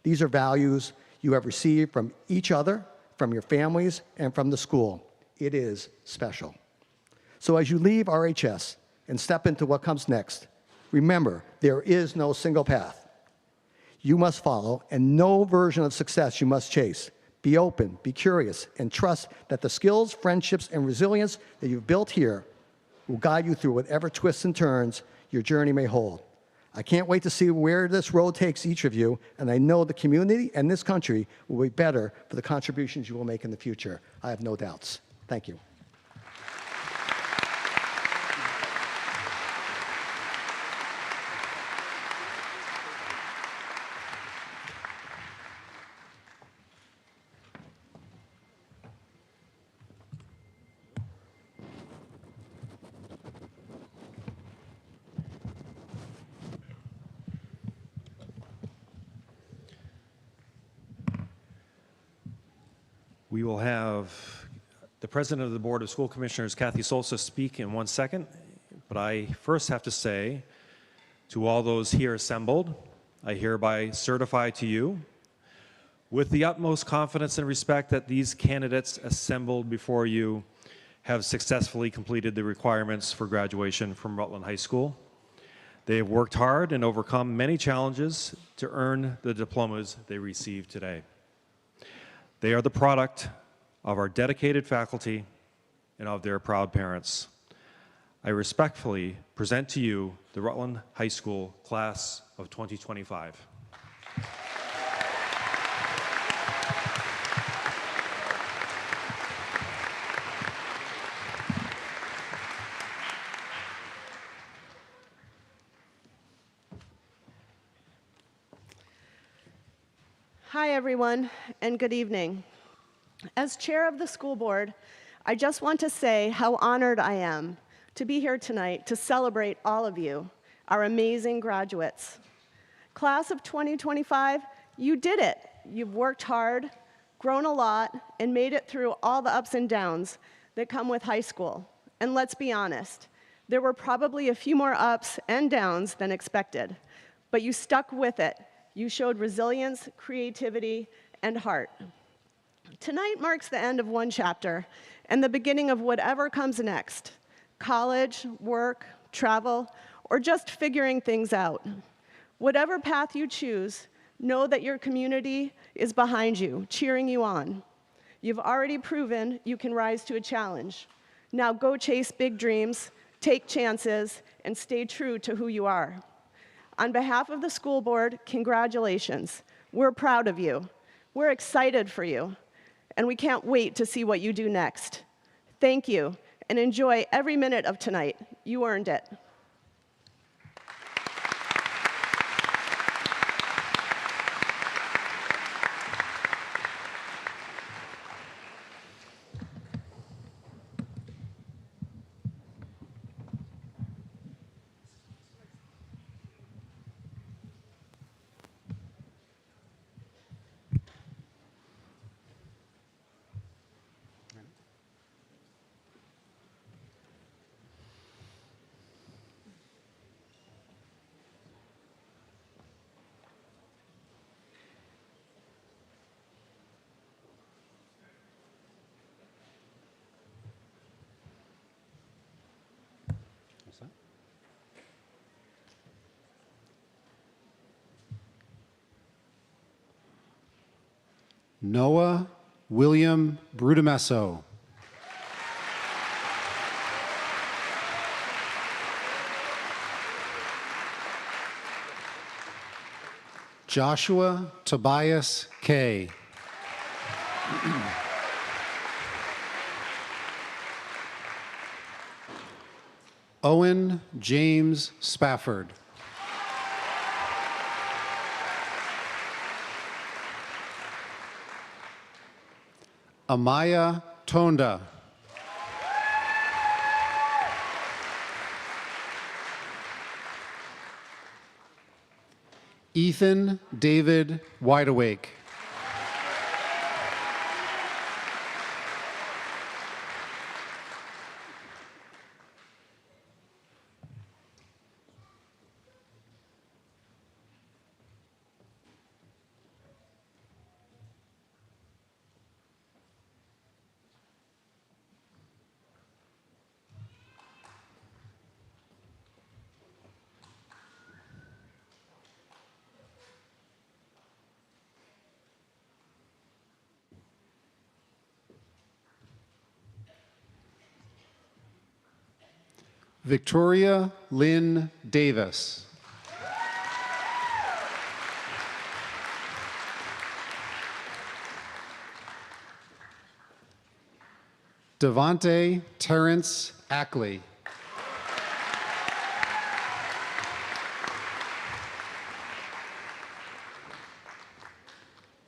These are values you have received from each other, from your families, and from the school. It is special. So as you leave RHS and step into what comes next, remember, there is no single path you must follow and no version of success you must chase. Be open, be curious, and trust that the skills, friendships, and resilience that you've built here will guide you through whatever twists and turns your journey may hold. I can't wait to see where this road takes each of you, and I know the community and this country will be better for the contributions you will make in the future. I have no doubts. Thank you. We will have the President of the Board of School Commissioners, Kathy Solsa, speak in 1 second. But I first have to say to all those here assembled, I hereby certify to you with the utmost confidence and respect that these candidates assembled before you have successfully completed the requirements for graduation from Rutland High School. They have worked hard and overcome many challenges to earn the diplomas they received today. They are the product of our dedicated faculty and of their proud parents. I respectfully present to you the Rutland High School Class of 2025. Hi, everyone, and good evening. As chair of the school board, I just want to say how honored I am to be here tonight to celebrate all of you, our amazing graduates. Class of 2025, you did it. You've worked hard, grown a lot, and made it through all the ups and downs that come with high school. And let's be honest, there were probably a few more ups and downs than expected, but you stuck with it. You showed resilience, creativity, and heart. Tonight marks the end of one chapter and the beginning of whatever comes next: college, work, travel, or just figuring things out. Whatever path you choose, know that your community is behind you, cheering you on. You've already proven you can rise to a challenge. Now go chase big dreams, take chances, and stay true to who you are. On behalf of the school board, congratulations. We're proud of you. We're excited for you, and we can't wait to see what you do next. Thank you, and enjoy every minute of tonight. You earned it. Noah William Brudemesso. Joshua Tobias K. Owen James Spafford. Amaya Tonda. Ethan David Wideawake. Victoria Lynn Davis. Devonte Terrence Ackley.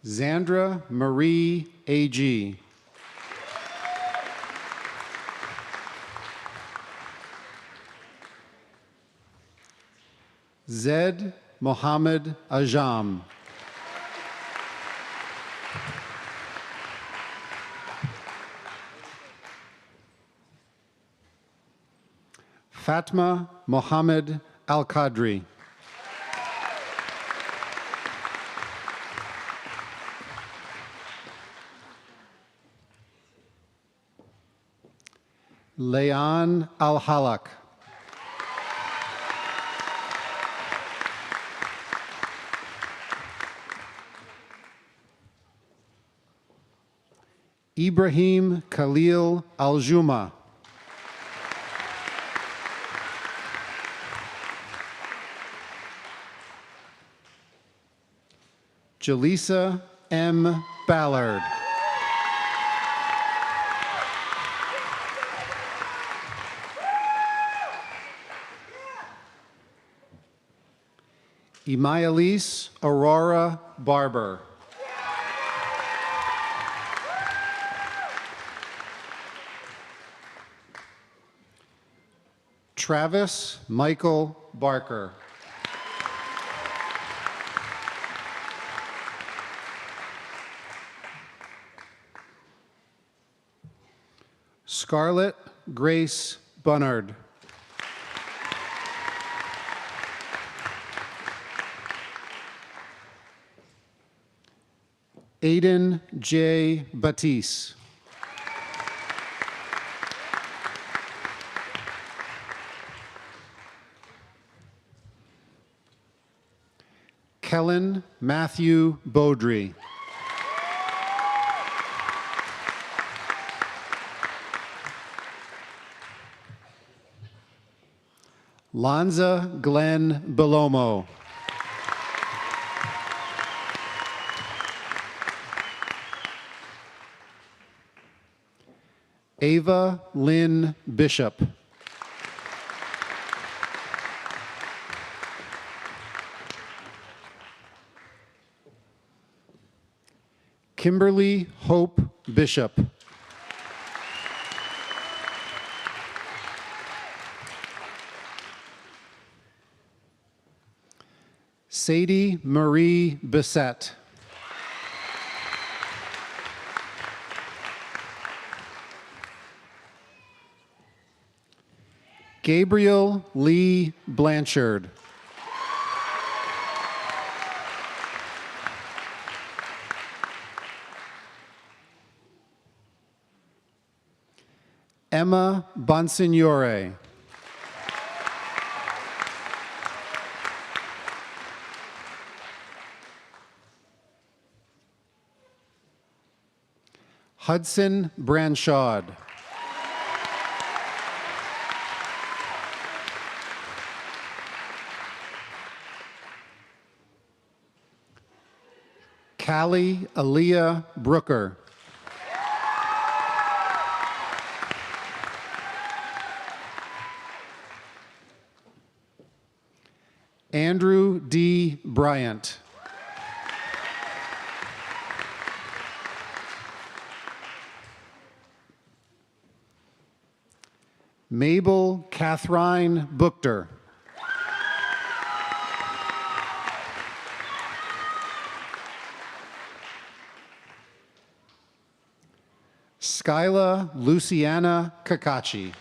Zandra Marie A.G. Zed Mohammed Ajam. Fatma Mohammed Al-Qadri. Leon Al-Halak. Ibrahim Khalil Al-Juma. Jaleesa M. Ballard. Imayalise Aurora Barber. Travis Michael Barker. Scarlett Grace Bunnard. Aiden J. Batiste. Kellen Matthew Beaudry. Lanza Glenn Belomo. Ava Lynn Bishop. Kimberly Hope Bishop. Sadie Marie Bissett. Gabriel Lee Blanchard. Emma Bonsignore. Hudson Branchard. Callie Aaliyah Brooker. Andrew D. Bryant. Mabel Catherine Buchter. Skyla Luciana Kakachi.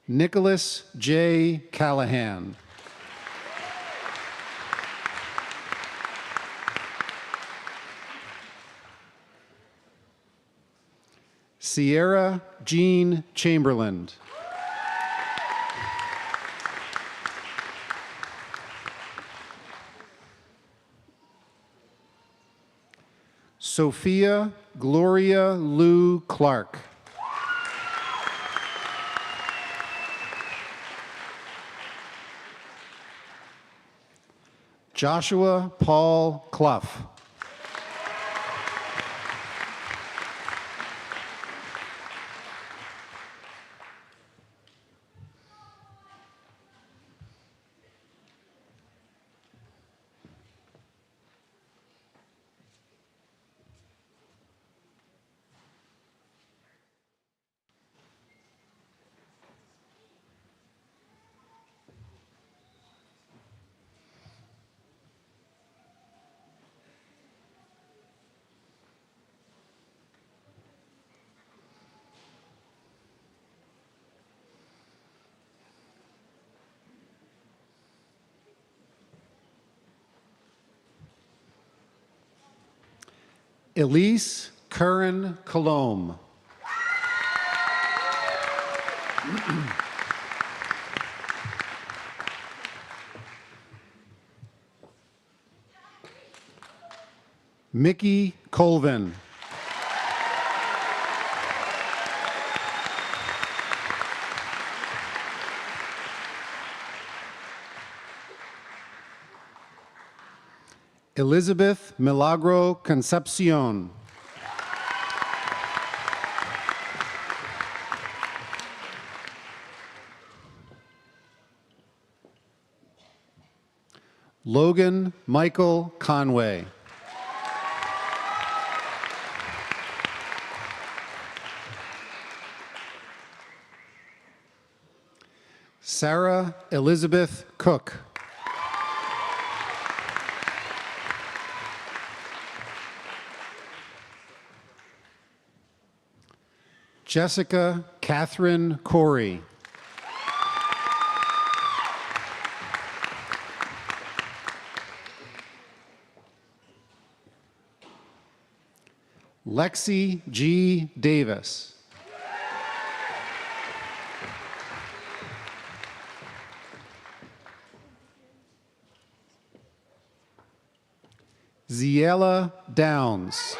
Nicholas J. Callahan. Sierra Jean Chamberlain. Sophia Gloria Lou Clark. Joshua Paul Clough. Elise Curran Colombe. Mickey Colvin. Elizabeth Milagro Concepcion. Logan Michael Conway. Sarah Elizabeth Cook. Jessica Catherine Corey. Lexi G. Davis. Ziela Downs.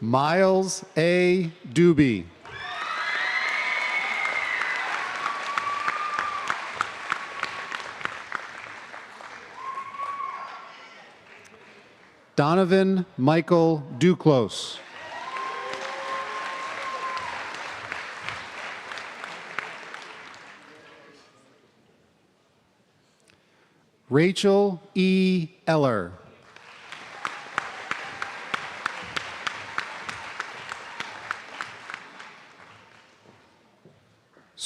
Miles A. Doobie. Donovan Michael Duclos. Rachel E. Eller.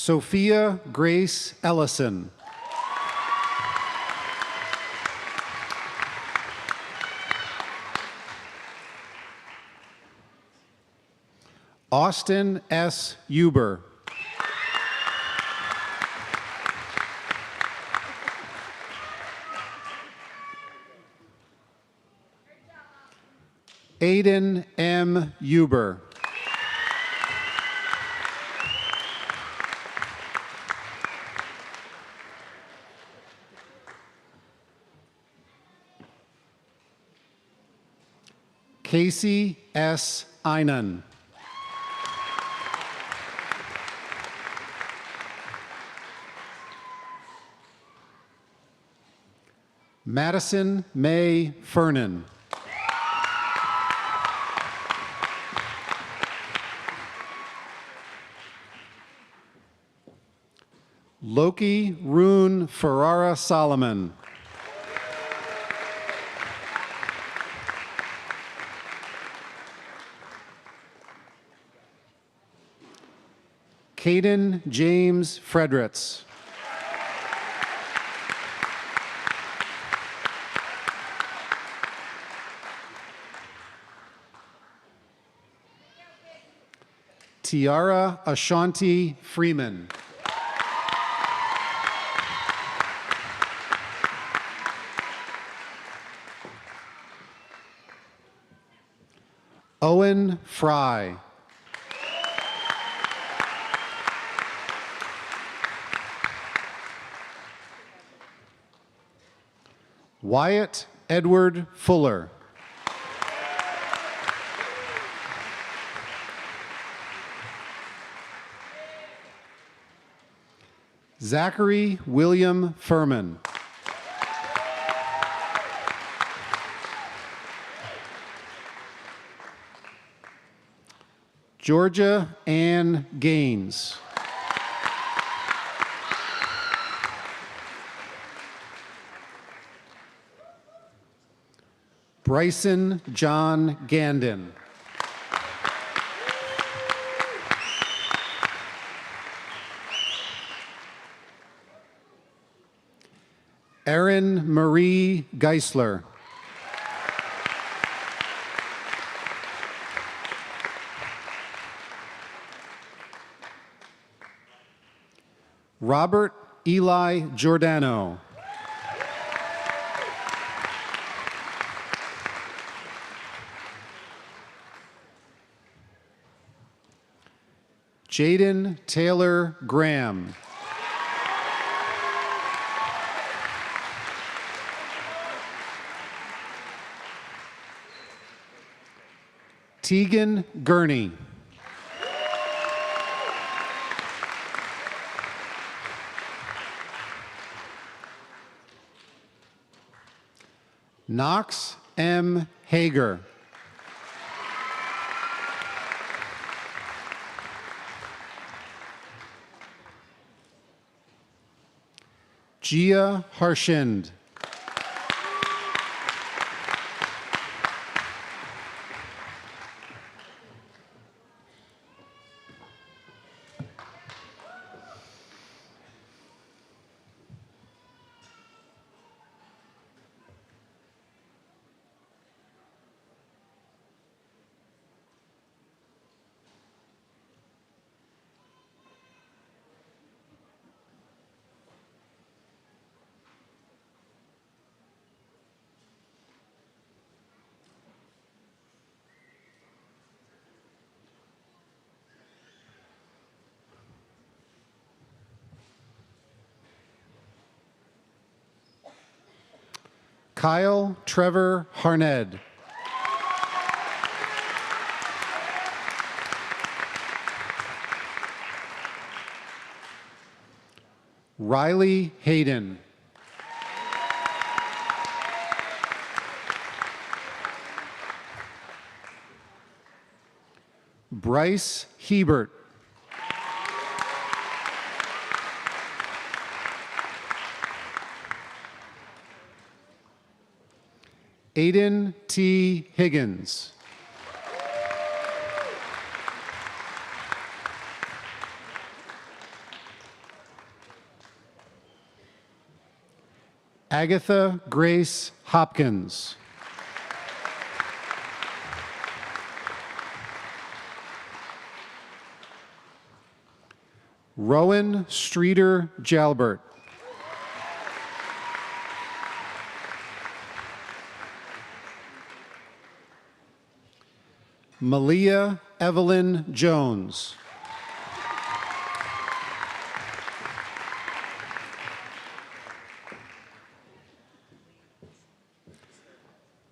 Sophia Grace Ellison. Austin S. Huber. Aiden M. Huber. Casey S. Einan. Madison May Fernan. Loki Rune Ferrara Solomon. Caden James Fredericks. Tiara Ashanti Freeman. Owen Fry. Wyatt Edward Fuller. Zachary William Furman. Georgia Ann Gaines. Bryson John Gandon. Erin Marie Geisler. Robert Eli Giordano. Jaden Taylor Graham. Tegan Gurney. Knox M. Hager. Gia Harshind. Kyle Trevor Harned. Riley Hayden. Bryce Hebert. Aiden T. Higgins. Agatha Grace Hopkins. Rowan Streeter Jalbert. Malia Evelyn Jones.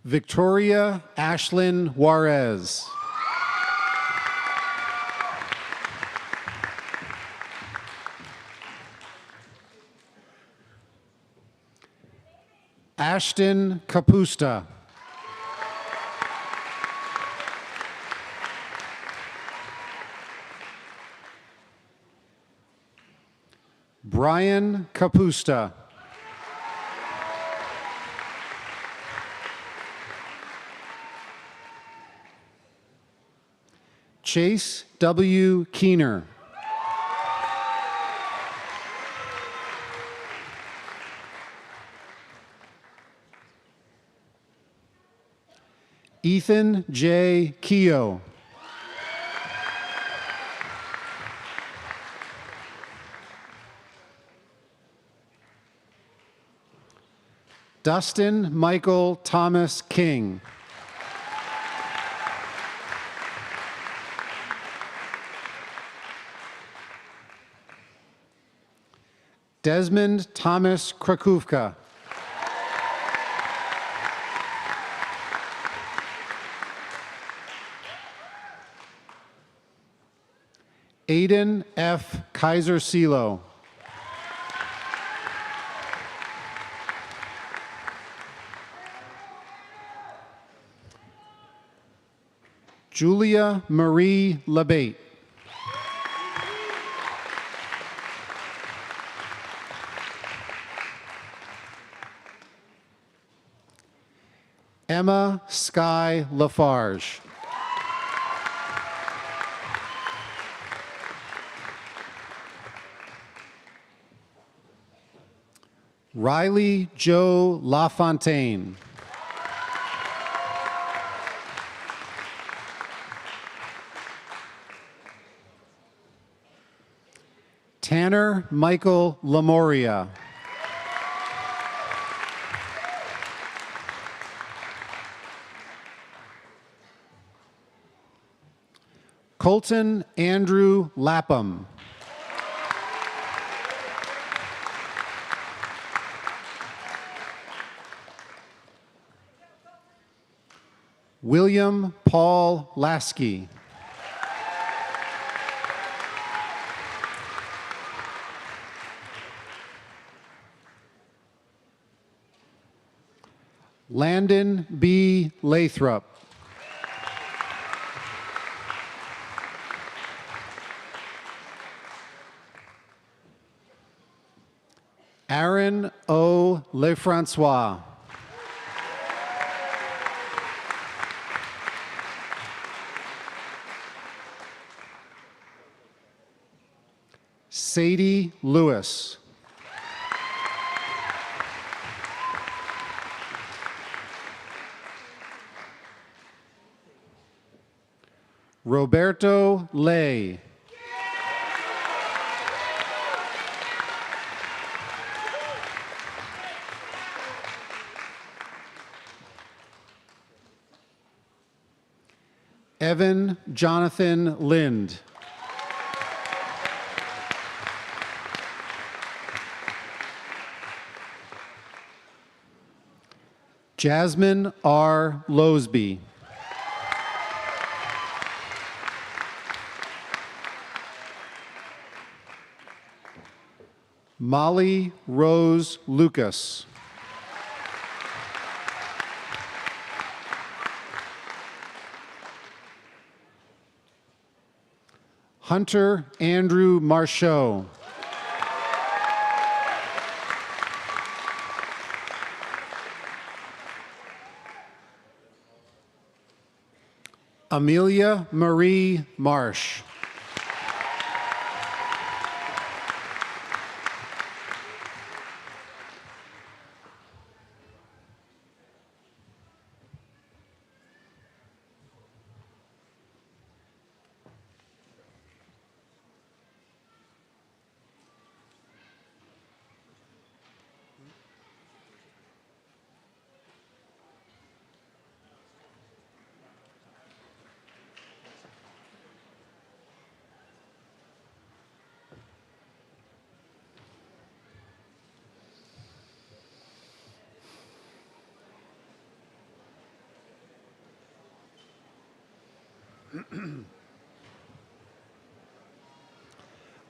Victoria Ashlyn Juarez. Ashton Capusta. Brian Capusta. Chase W. Keener. Ethan J. Keogh. Dustin Michael Thomas King. Desmond Thomas Krakówka. Aiden F. Kaiser Silo. Julia Marie Labate. Emma Sky Lafarge. Riley Joe LaFontaine. Tanner Michael Lamoria. Colton Andrew Lapham. William Paul Lasky. Landon B. Lathrop. Aaron O. Lefrancois. Sadie Lewis. Roberto Lay. Evan Jonathan Lind. Jasmine R. Losby. Molly Rose Lucas. Hunter Andrew Marchot. Amelia Marie Marsh.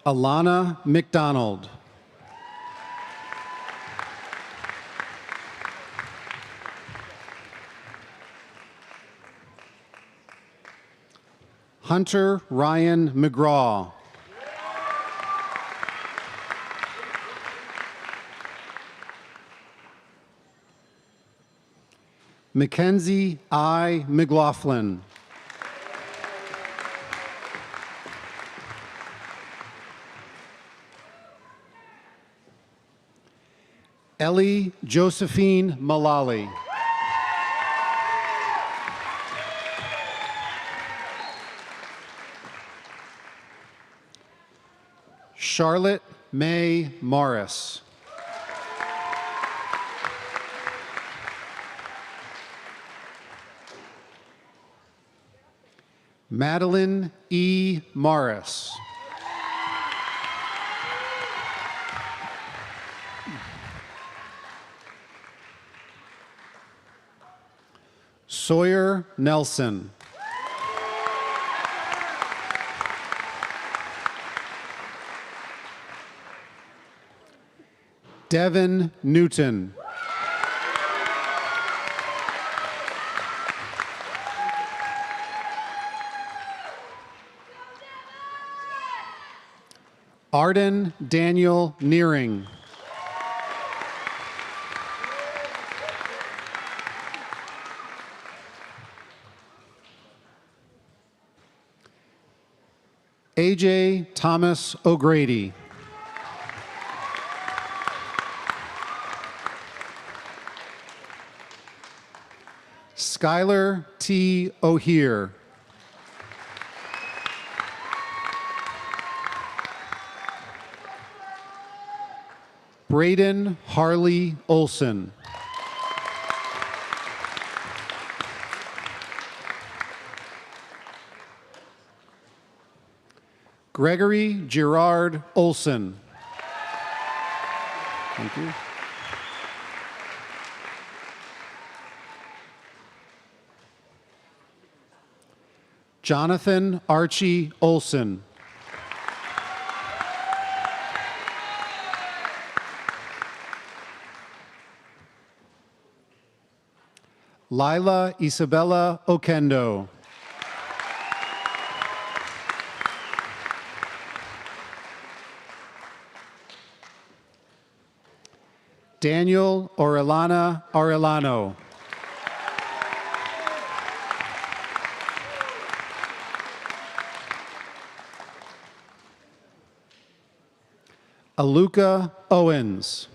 Alana McDonald. Hunter Ryan McGraw. Mackenzie I. McLaughlin. Ellie Josephine Malali. Charlotte May Morris. Madeline E. Morris. Sawyer Nelson. Devin Newton. Arden Daniel Nearing. AJ Thomas O'Grady. Skylar T. O'Hear. Braden Harley Olson. Gregory Gerard Olson. Thank you. Jonathan Archie Olson. Lila Isabella Okendo. Daniel Orellana Arellano. Aluka Owens.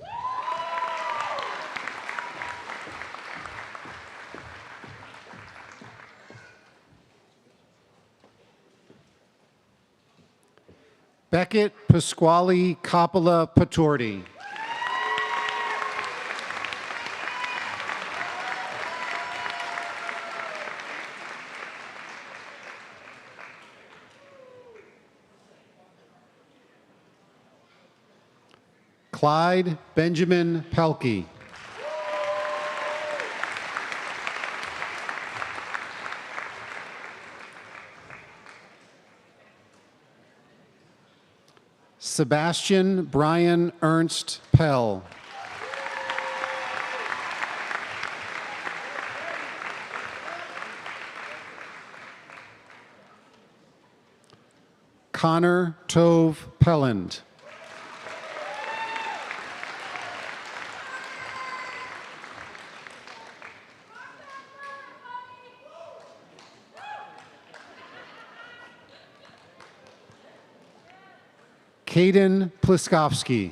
Beckett Pasquale Coppola Patorti. Clyde Benjamin Pelkey. Sebastian Brian Ernst Pell. Connor Tove Pelland. Caden Pliskovsky.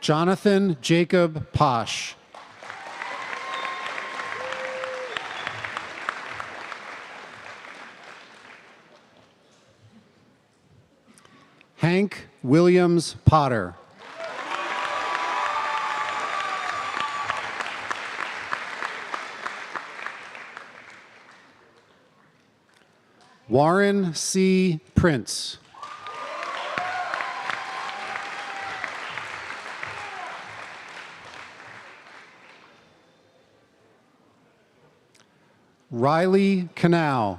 Jonathan Jacob Posh. Hank Williams Potter. Warren C. Prince. Riley Canal.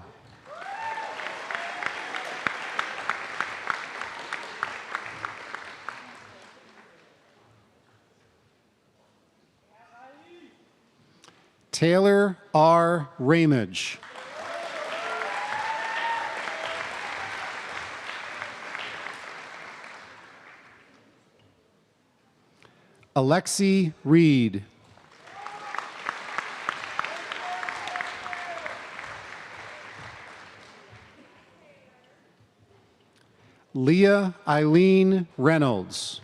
Taylor R. Ramage. Alexi Reed. Leah Eileen Reynolds.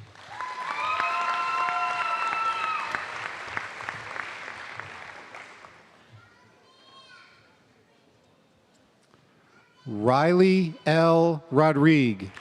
Riley L. Rodrigue.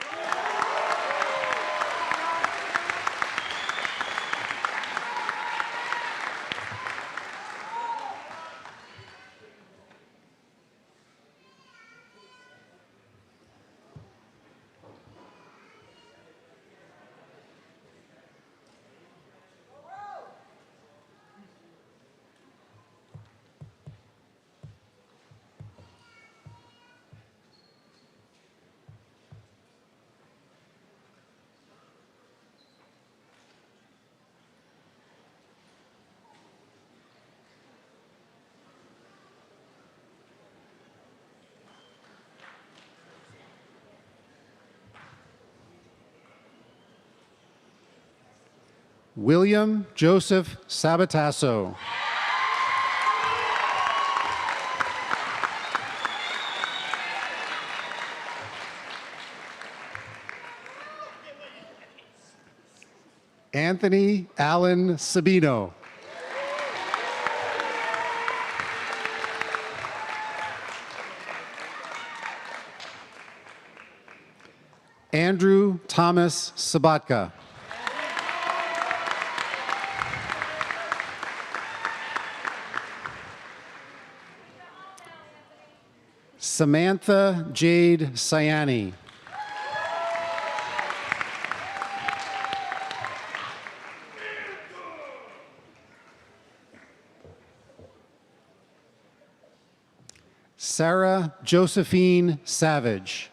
William Joseph Sabatasso. Anthony Allen Sabino. Andrew Thomas Sabatka. Samantha Jade Sayani. Sarah Josephine Savage.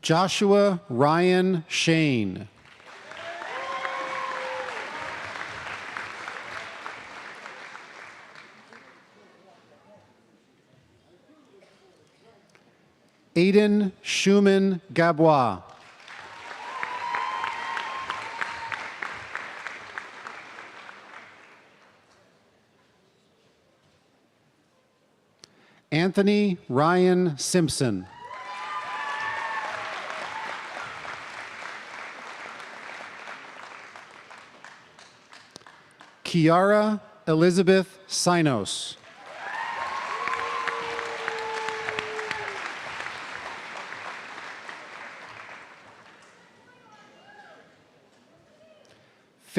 Joshua Ryan Shane. Aiden Schumann Gabois. Anthony Ryan Simpson. Kiara Elizabeth Sinos.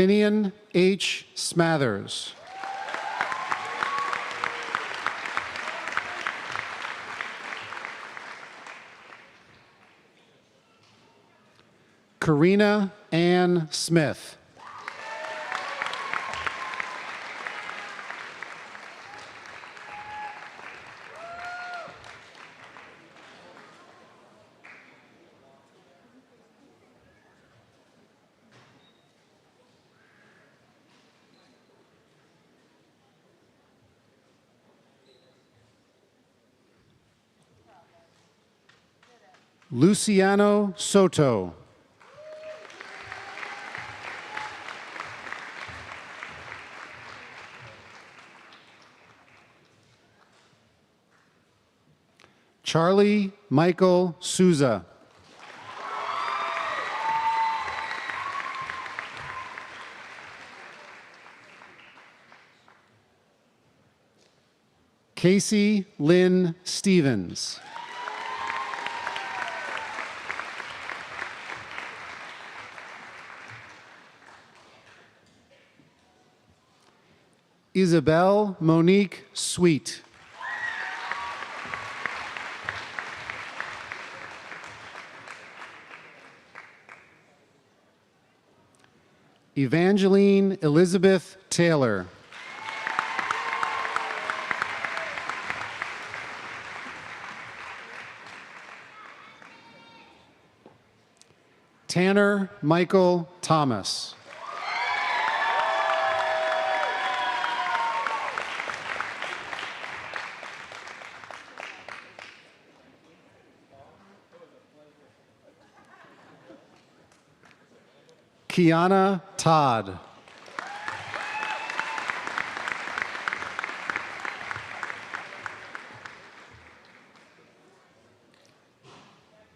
Finian H. Smathers. Karina Ann Smith. Luciano Soto. Charlie Michael Souza. Casey Lynn Stevens. Isabel Monique Sweet. Evangeline Elizabeth Taylor. Tanner Michael Thomas. Kiana Todd.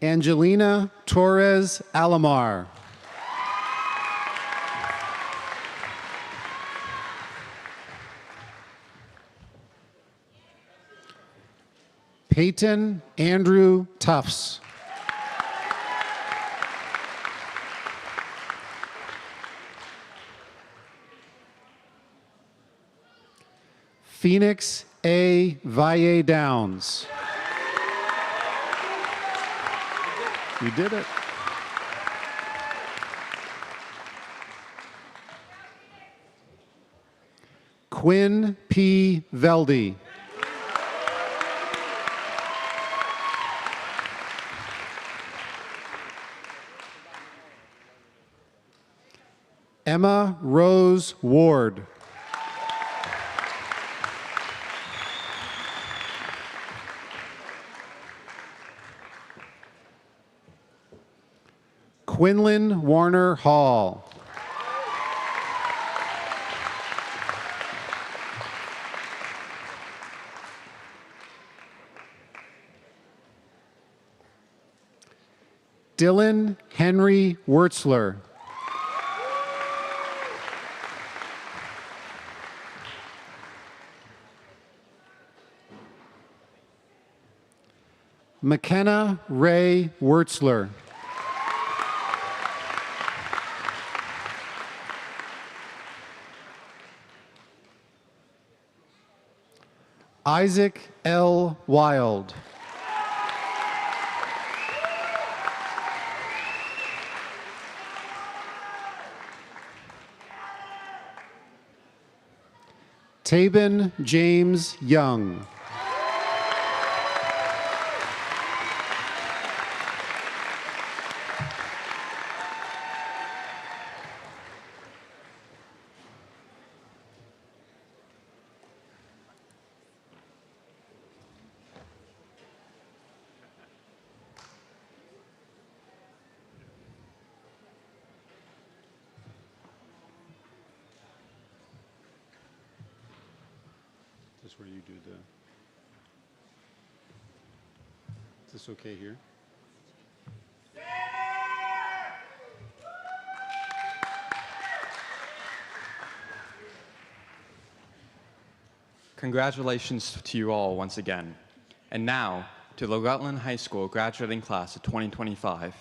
Angelina Torres Alamar. Peyton Andrew Tufts. Phoenix A. Valle Downs. You did it. Quinn P. Velde. Emma Rose Ward. Quinlan Warner Hall. Dylan Henry Wurtzler. McKenna Ray Wurtzler. Isaac L. Wild. Tabin James Young. Is this where you do the... Is this okay here? Congratulations to you all once again. And now, to the Rutland High School graduating class of 2025.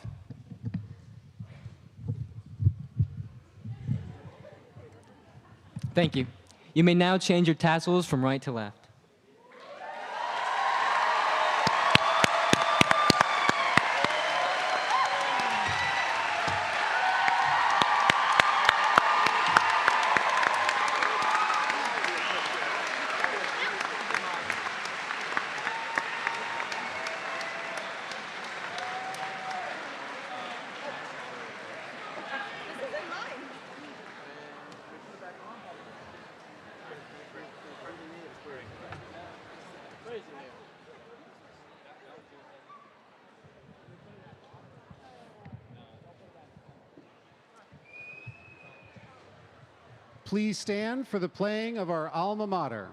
Thank you. You may now change your tassels from right to left. Please stand for the playing of our alma mater.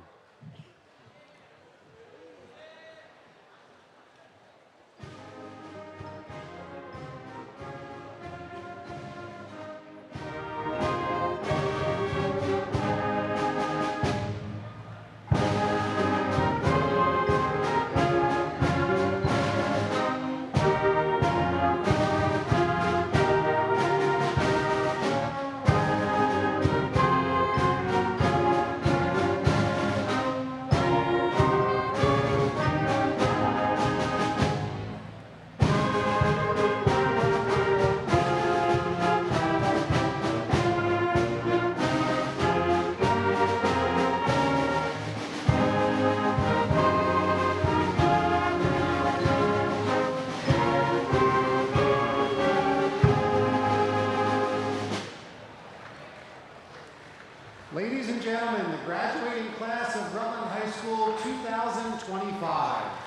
Ladies and gentlemen, the graduating class of Rutland High School 2025.